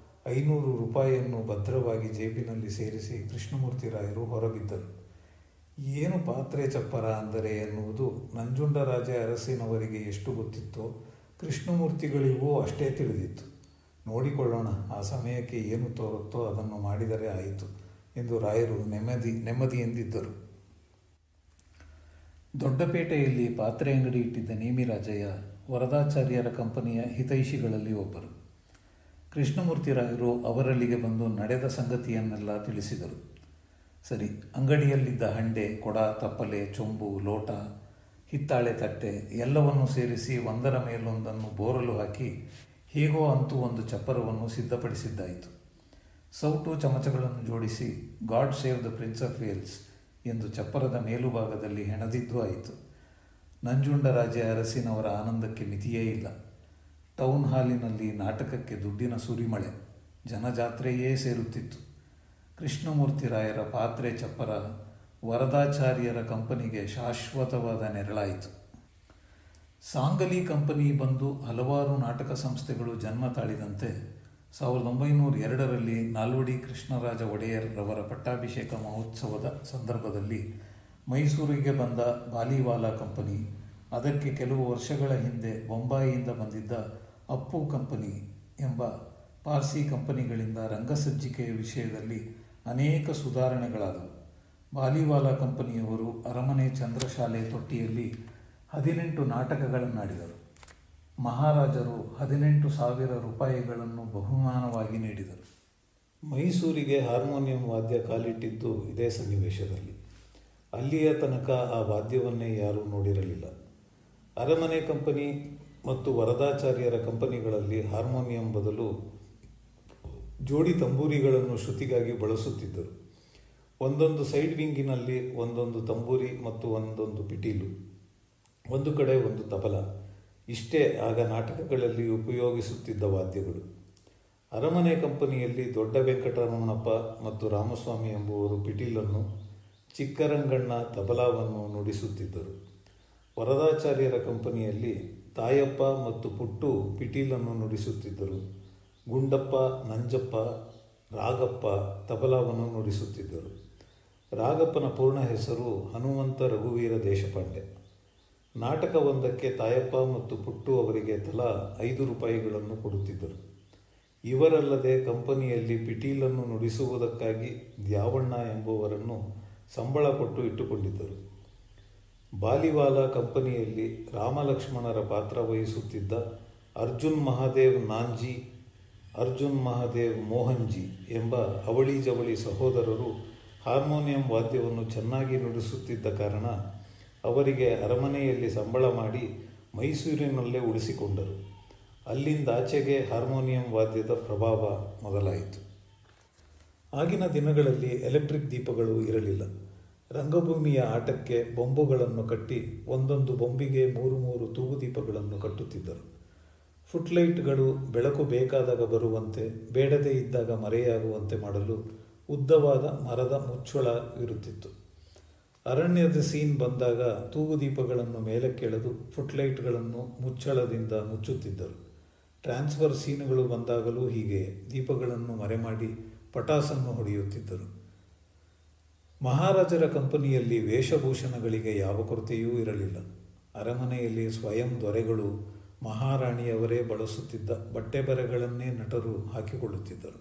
500 ರೂಪಾಯಿಯನ್ನು ಭದ್ರವಾಗಿ ಜೇಬಿನಲ್ಲಿ ಸೇರಿಸಿ ಕೃಷ್ಣಮೂರ್ತಿ ರಾಯರು ಹೊರಬಿದ್ದರು. ಏನು ಪಾತ್ರೆ ಚಪ್ಪರ ಅಂದರೆ ಎನ್ನುವುದು ನಂಜುಂಡರಾಜೆ ಅರಸಿನವರಿಗೆ ಎಷ್ಟು ಗೊತ್ತಿತ್ತೋ ಕೃಷ್ಣಮೂರ್ತಿಗಳಿಗೂ ಅಷ್ಟೇ ತಿಳಿದಿತ್ತು. ನೋಡಿಕೊಳ್ಳೋಣ, ಆ ಸಮಯಕ್ಕೆ ಏನು ತೋರುತ್ತೋ ಅದನ್ನು ಮಾಡಿದರೆ ಆಯಿತು ಎಂದು ರಾಯರು ನೆಮ್ಮದಿಯೆಂದಿದ್ದರು. ದೊಡ್ಡಪೇಟೆಯಲ್ಲಿ ಪಾತ್ರೆ ಅಂಗಡಿ ಇಟ್ಟಿದ್ದ ನೇಮಿರಾಜಯ್ಯ ವರದಾಚಾರ್ಯರ ಕಂಪನಿಯ ಹಿತೈಷಿಗಳಲ್ಲಿ ಒಬ್ಬರು. ಕೃಷ್ಣಮೂರ್ತಿ ರಾಯರು ಅವರಲ್ಲಿಗೆ ಬಂದು ನಡೆದ ಸಂಗತಿಯನ್ನೆಲ್ಲ ತಿಳಿಸಿದರು. ಸರಿ, ಅಂಗಡಿಯಲ್ಲಿದ್ದ ಹಂಡೆ, ಕೊಡ, ತಪ್ಪಲೆ, ಚೊಂಬು, ಲೋಟ, ಹಿತ್ತಾಳೆ ತಟ್ಟೆ ಎಲ್ಲವನ್ನೂ ಸೇರಿಸಿ ಒಂದರ ಮೇಲೊಂದನ್ನು ಬೋರಲು ಹಾಕಿ ಹೇಗೋ ಅಂತೂ ಒಂದು ಚಪ್ಪರವನ್ನು ಸಿದ್ಧಪಡಿಸಿದ್ದಾಯಿತು. ಸೌಟು ಚಮಚಗಳನ್ನು ಜೋಡಿಸಿ god save the prince of Wales ಎಂದು ಚಪ್ಪರದ ಮೇಲುಭಾಗದಲ್ಲಿ ಹೆಣೆದಿದ್ದೂ ಆಯಿತು. ನಂಜುಂಡರಾಜೆ ಅರಸಿನವರ ಆನಂದಕ್ಕೆ ಮಿತಿಯೇ ಇಲ್ಲ. ಟೌನ್ ಹಾಲಿನಲ್ಲಿ ನಾಟಕಕ್ಕೆ ದುಡ್ಡಿನ ಸುರಿಮಳೆ, ಜನಜಾತ್ರೆಯೇ ಸೇರುತ್ತಿತ್ತು. ಕೃಷ್ಣಮೂರ್ತಿ ರಾಯರ ಪಾತ್ರೆ ಚಪ್ಪರ ವರದಾಚಾರ್ಯರ ಕಂಪನಿಗೆ ಶಾಶ್ವತವಾದ ನೆರಳಾಯಿತು. ಸಾಂಗಲಿ ಕಂಪನಿ ಬಂದು ಹಲವಾರು ನಾಟಕ ಸಂಸ್ಥೆಗಳು ಜನ್ಮ ತಾಳಿದಂತೆ 1902ರಲ್ಲಿ ನಾಲ್ವಡಿ ಕೃಷ್ಣರಾಜ ಒಡೆಯರ್ ರವರ ಪಟ್ಟಾಭಿಷೇಕ ಮಹೋತ್ಸವದ ಸಂದರ್ಭದಲ್ಲಿ ಮೈಸೂರಿಗೆ ಬಂದ ಬಾಲಿವಾಲಾ ಕಂಪನಿ, ಅದಕ್ಕೆ ಕೆಲವು ವರ್ಷಗಳ ಹಿಂದೆ ಬೊಂಬಾಯಿಯಿಂದ ಬಂದಿದ್ದ ಅಪ್ಪು ಕಂಪನಿ ಎಂಬ ಪಾರ್ಸಿ ಕಂಪನಿಗಳಿಂದ ರಂಗಸಜ್ಜಿಕೆಯ ವಿಷಯದಲ್ಲಿ ಅನೇಕ ಸುಧಾರಣೆಗಳಾದವು. ಬಾಲಿವಾಲಾ ಕಂಪನಿಯವರು ಅರಮನೆ ಚಂದ್ರಶಾಲೆ ತೊಟ್ಟಿಯಲ್ಲಿ 18 ನಾಟಕಗಳನ್ನಾಡಿದರು. ಮಹಾರಾಜರು 18,000 ರೂಪಾಯಿಗಳನ್ನು ಬಹುಮಾನವಾಗಿ ನೀಡಿದರು. ಮೈಸೂರಿಗೆ ಹಾರ್ಮೋನಿಯಂ ವಾದ್ಯ ಕಾಲಿಟ್ಟಿದ್ದು ಇದೇ ಸನ್ನಿವೇಶದಲ್ಲಿ. ಅಲ್ಲಿಯ ತನಕ ಆ ವಾದ್ಯವನ್ನೇ ಯಾರೂ ನೋಡಿರಲಿಲ್ಲ. ಅರಮನೆ ಕಂಪನಿ ಮತ್ತು ವರದಾಚಾರ್ಯರ ಕಂಪನಿಗಳಲ್ಲಿ ಹಾರ್ಮೋನಿಯಂ ಬದಲು ಜೋಡಿ ತಂಬೂರಿಗಳನ್ನು ಶ್ರುತಿಗಾಗಿ ಬಳಸುತ್ತಿದ್ದರು. ಒಂದೊಂದು ಸೈಡ್ ವಿಂಗಿನಲ್ಲಿ ಒಂದೊಂದು ತಂಬೂರಿ ಮತ್ತು ಒಂದೊಂದು ಪಿಟೀಲು, ಒಂದು ಕಡೆ ಒಂದು ತಬಲ. ಇಷ್ಟೇ ಆಗ ನಾಟಕಗಳಲ್ಲಿ ಉಪಯೋಗಿಸುತ್ತಿದ್ದ ವಾದ್ಯಗಳು. ಅರಮನೆ ಕಂಪನಿಯಲ್ಲಿ ದೊಡ್ಡ ವೆಂಕಟರಮಣಪ್ಪ ಮತ್ತು ರಾಮಸ್ವಾಮಿ ಎಂಬುವರು ಪಿಟೀಲನ್ನು, ಚಿಕ್ಕರಂಗಣ್ಣ ತಬಲಾವನ್ನು ನುಡಿಸುತ್ತಿದ್ದರು. ವರದಾಚಾರ್ಯರ ಕಂಪನಿಯಲ್ಲಿ ತಾಯಪ್ಪ ಮತ್ತು ಪುಟ್ಟು ಪಿಟೀಲನ್ನು ನುಡಿಸುತ್ತಿದ್ದರು. ಗುಂಡಪ್ಪ, ನಂಜಪ್ಪ, ರಾಗಪ್ಪ ತಬಲಾವನ್ನು ನುಡಿಸುತ್ತಿದ್ದರು. ರಾಗಪ್ಪನ ಪೂರ್ಣ ಹೆಸರು ಹನುಮಂತ ರಘುವೀರ ದೇಶಪಾಂಡೆ. ನಾಟಕವೊಂದಕ್ಕೆ ತಾಯಪ್ಪ ಮತ್ತು ಪುಟ್ಟು ಅವರಿಗೆ ತಲಾ 5 ರೂಪಾಯಿಗಳನ್ನು ಕೊಡುತ್ತಿದ್ದರು. ಇವರಲ್ಲದೆ ಕಂಪನಿಯಲ್ಲಿ ಪಿಟೀಲನ್ನು ನುಡಿಸುವುದಕ್ಕಾಗಿ ದ್ಯಾವಣ್ಣ ಎಂಬುವರನ್ನು ಸಂಬಳ ಕೊಟ್ಟು ಇಟ್ಟುಕೊಂಡಿದ್ದರು. ಬಾಲಿವಾಲಾ ಕಂಪನಿಯಲ್ಲಿ ರಾಮಲಕ್ಷ್ಮಣರ ಪಾತ್ರ ವಹಿಸುತ್ತಿದ್ದ ಅರ್ಜುನ್ ಮಹಾದೇವ್ ನಾಂಜಿ, ಅರ್ಜುನ್ ಮಹಾದೇವ್ ಮೋಹನ್ಜಿ ಎಂಬ ಅವಳಿ ಜವಳಿ ಸಹೋದರರು ಹಾರ್ಮೋನಿಯಂ ವಾದ್ಯವನ್ನು ಚೆನ್ನಾಗಿ ನುಡಿಸುತ್ತಿದ್ದ ಕಾರಣ ಅವರಿಗೆ ಅರಮನೆಯಲ್ಲಿ ಸಂಬಳ ಮಾಡಿ ಮೈಸೂರಿನಲ್ಲೇ ಉಳಿಸಿಕೊಂಡರು. ಅಲ್ಲಿಂದಾಚೆಗೆ ಹಾರ್ಮೋನಿಯಂ ವಾದ್ಯದ ಪ್ರಭಾವ ಮೊದಲಾಯಿತು. ಆಗಿನ ದಿನಗಳಲ್ಲಿ ಎಲೆಕ್ಟ್ರಿಕ್ ದೀಪಗಳು ಇರಲಿಲ್ಲ. ರಂಗಭೂಮಿಯ ಆಟಕ್ಕೆ ಬೊಂಬುಗಳನ್ನು ಕಟ್ಟಿ ಒಂದೊಂದು ಬೊಂಬಿಗೆ 3 ತೂಗು ದೀಪಗಳನ್ನು ಕಟ್ಟುತ್ತಿದ್ದರು. ಫುಟ್ಲೈಟ್ಗಳು ಬೆಳಕು ಬೇಕಾದಾಗ ಬರುವಂತೆ, ಬೇಡದೇ ಇದ್ದಾಗ ಮರೆಯಾಗುವಂತೆ ಮಾಡಲು ಉದ್ದವಾದ ಮರದ ಮುಚ್ಚಳ ಇರುತ್ತಿತ್ತು. ಅರಣ್ಯದ ಸೀನ್ ಬಂದಾಗ ತೂಗುದೀಪಗಳನ್ನು ಮೇಲಕ್ಕೆಳೆದು ಫುಟ್ಲೈಟ್ಗಳನ್ನು ಮುಚ್ಚಳದಿಂದ ಮುಚ್ಚುತ್ತಿದ್ದರು. ಟ್ರಾನ್ಸ್ಫರ್ ಸೀನುಗಳು ಬಂದಾಗಲೂ ಹೀಗೆ ದೀಪಗಳನ್ನು ಮರೆಮಾಡಿ ಪಟಾಸನ್ನು ಹೊಡೆಯುತ್ತಿದ್ದರು. ಮಹಾರಾಜರ ಕಂಪನಿಯಲ್ಲಿ ವೇಷಭೂಷಣಗಳಿಗೆ ಯಾವ ಕೊರತೆಯೂ ಇರಲಿಲ್ಲ. ಅರಮನೆಯಲ್ಲಿ ಸ್ವಯಂ ದೊರೆಗಳು, ಮಹಾರಾಣಿಯವರೇ ಬಳಸುತ್ತಿದ್ದ ಬಟ್ಟೆ ಬರೆಗಳನ್ನೇ ನಟರು ಹಾಕಿಕೊಳ್ಳುತ್ತಿದ್ದರು.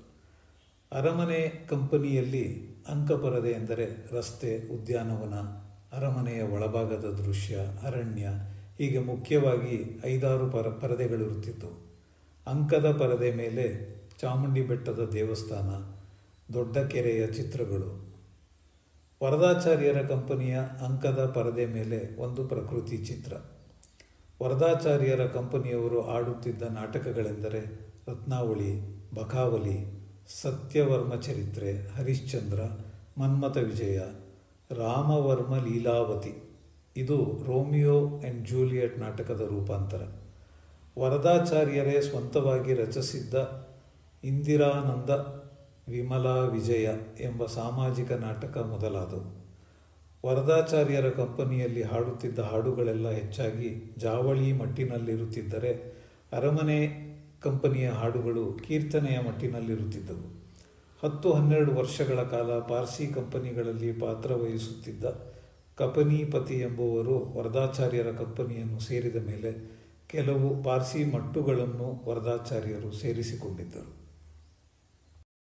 ಅರಮನೆ ಕಂಪನಿಯಲ್ಲಿ ಅಂಕಪರದೆ ಎಂದರೆ ರಸ್ತೆ, ಉದ್ಯಾನವನ, ಅರಮನೆಯ ಒಳಭಾಗದ ದೃಶ್ಯ, ಅರಣ್ಯ ಹೀಗೆ ಮುಖ್ಯವಾಗಿ 5-6 ಪರದೆಗಳಿರುತ್ತಿದ್ದವು. ಅಂಕದ ಪರದೆ ಮೇಲೆ ಚಾಮುಂಡಿ ಬೆಟ್ಟದ ದೇವಸ್ಥಾನ, ದೊಡ್ಡ ಕೆರೆಯ ಚಿತ್ರಗಳು. ವರದಾಚಾರ್ಯರ ಕಂಪನಿಯ ಅಂಕದ ಪರದೆ ಮೇಲೆ ಒಂದು ಪ್ರಕೃತಿ ಚಿತ್ರ. ವರದಾಚಾರ್ಯರ ಕಂಪನಿಯವರು ಆಡುತ್ತಿದ್ದ ನಾಟಕಗಳೆಂದರೆ ರತ್ನಾವಳಿ, ಬಕಾವಲಿ, ಸತ್ಯವರ್ಮ ಚರಿತ್ರೆ, ಹರಿಶ್ಚಂದ್ರ, ಮನ್ಮಥ ವಿಜಯ, ರಾಮವರ್ಮ ಲೀಲಾವತಿ. ಇದು ರೋಮಿಯೋ ಆ್ಯಂಡ್ ಜೂಲಿಯಟ್ ನಾಟಕದ ರೂಪಾಂತರ. ವರದಾಚಾರ್ಯರೇ ಸ್ವಂತವಾಗಿ ರಚಿಸಿದ್ದ ಇಂದಿರಾನಂದ, ವಿಮಲಾ ವಿಜಯ ಎಂಬ ಸಾಮಾಜಿಕ ನಾಟಕ ಮೊದಲಾದವು. ವರದಾಚಾರ್ಯರ ಕಂಪನಿಯಲ್ಲಿ ಹಾಡುತ್ತಿದ್ದ ಹಾಡುಗಳೆಲ್ಲ ಹೆಚ್ಚಾಗಿ ಜಾವಳಿ ಮಟ್ಟಿನಲ್ಲಿರುತ್ತಿದ್ದರೆ, ಅರಮನೆ ಕಂಪನಿಯ ಹಾಡುಗಳು ಕೀರ್ತನೆಯ ಮಟ್ಟಿನಲ್ಲಿರುತ್ತಿದ್ದವು. 10-12 ವರ್ಷಗಳ ಕಾಲ ಪಾರ್ಸಿ ಕಂಪನಿಗಳಲ್ಲಿ ಪಾತ್ರವಹಿಸುತ್ತಿದ್ದ ಕಪನೀಪತಿ ಎಂಬುವರು ವರದಾಚಾರ್ಯರ ಕಂಪನಿಯನ್ನು ಸೇರಿದ ಮೇಲೆ ಕೆಲವು ಪಾರ್ಸಿ ಮಟ್ಟುಗಳನ್ನು ವರದಾಚಾರ್ಯರು ಸೇರಿಸಿಕೊಂಡಿದ್ದರು.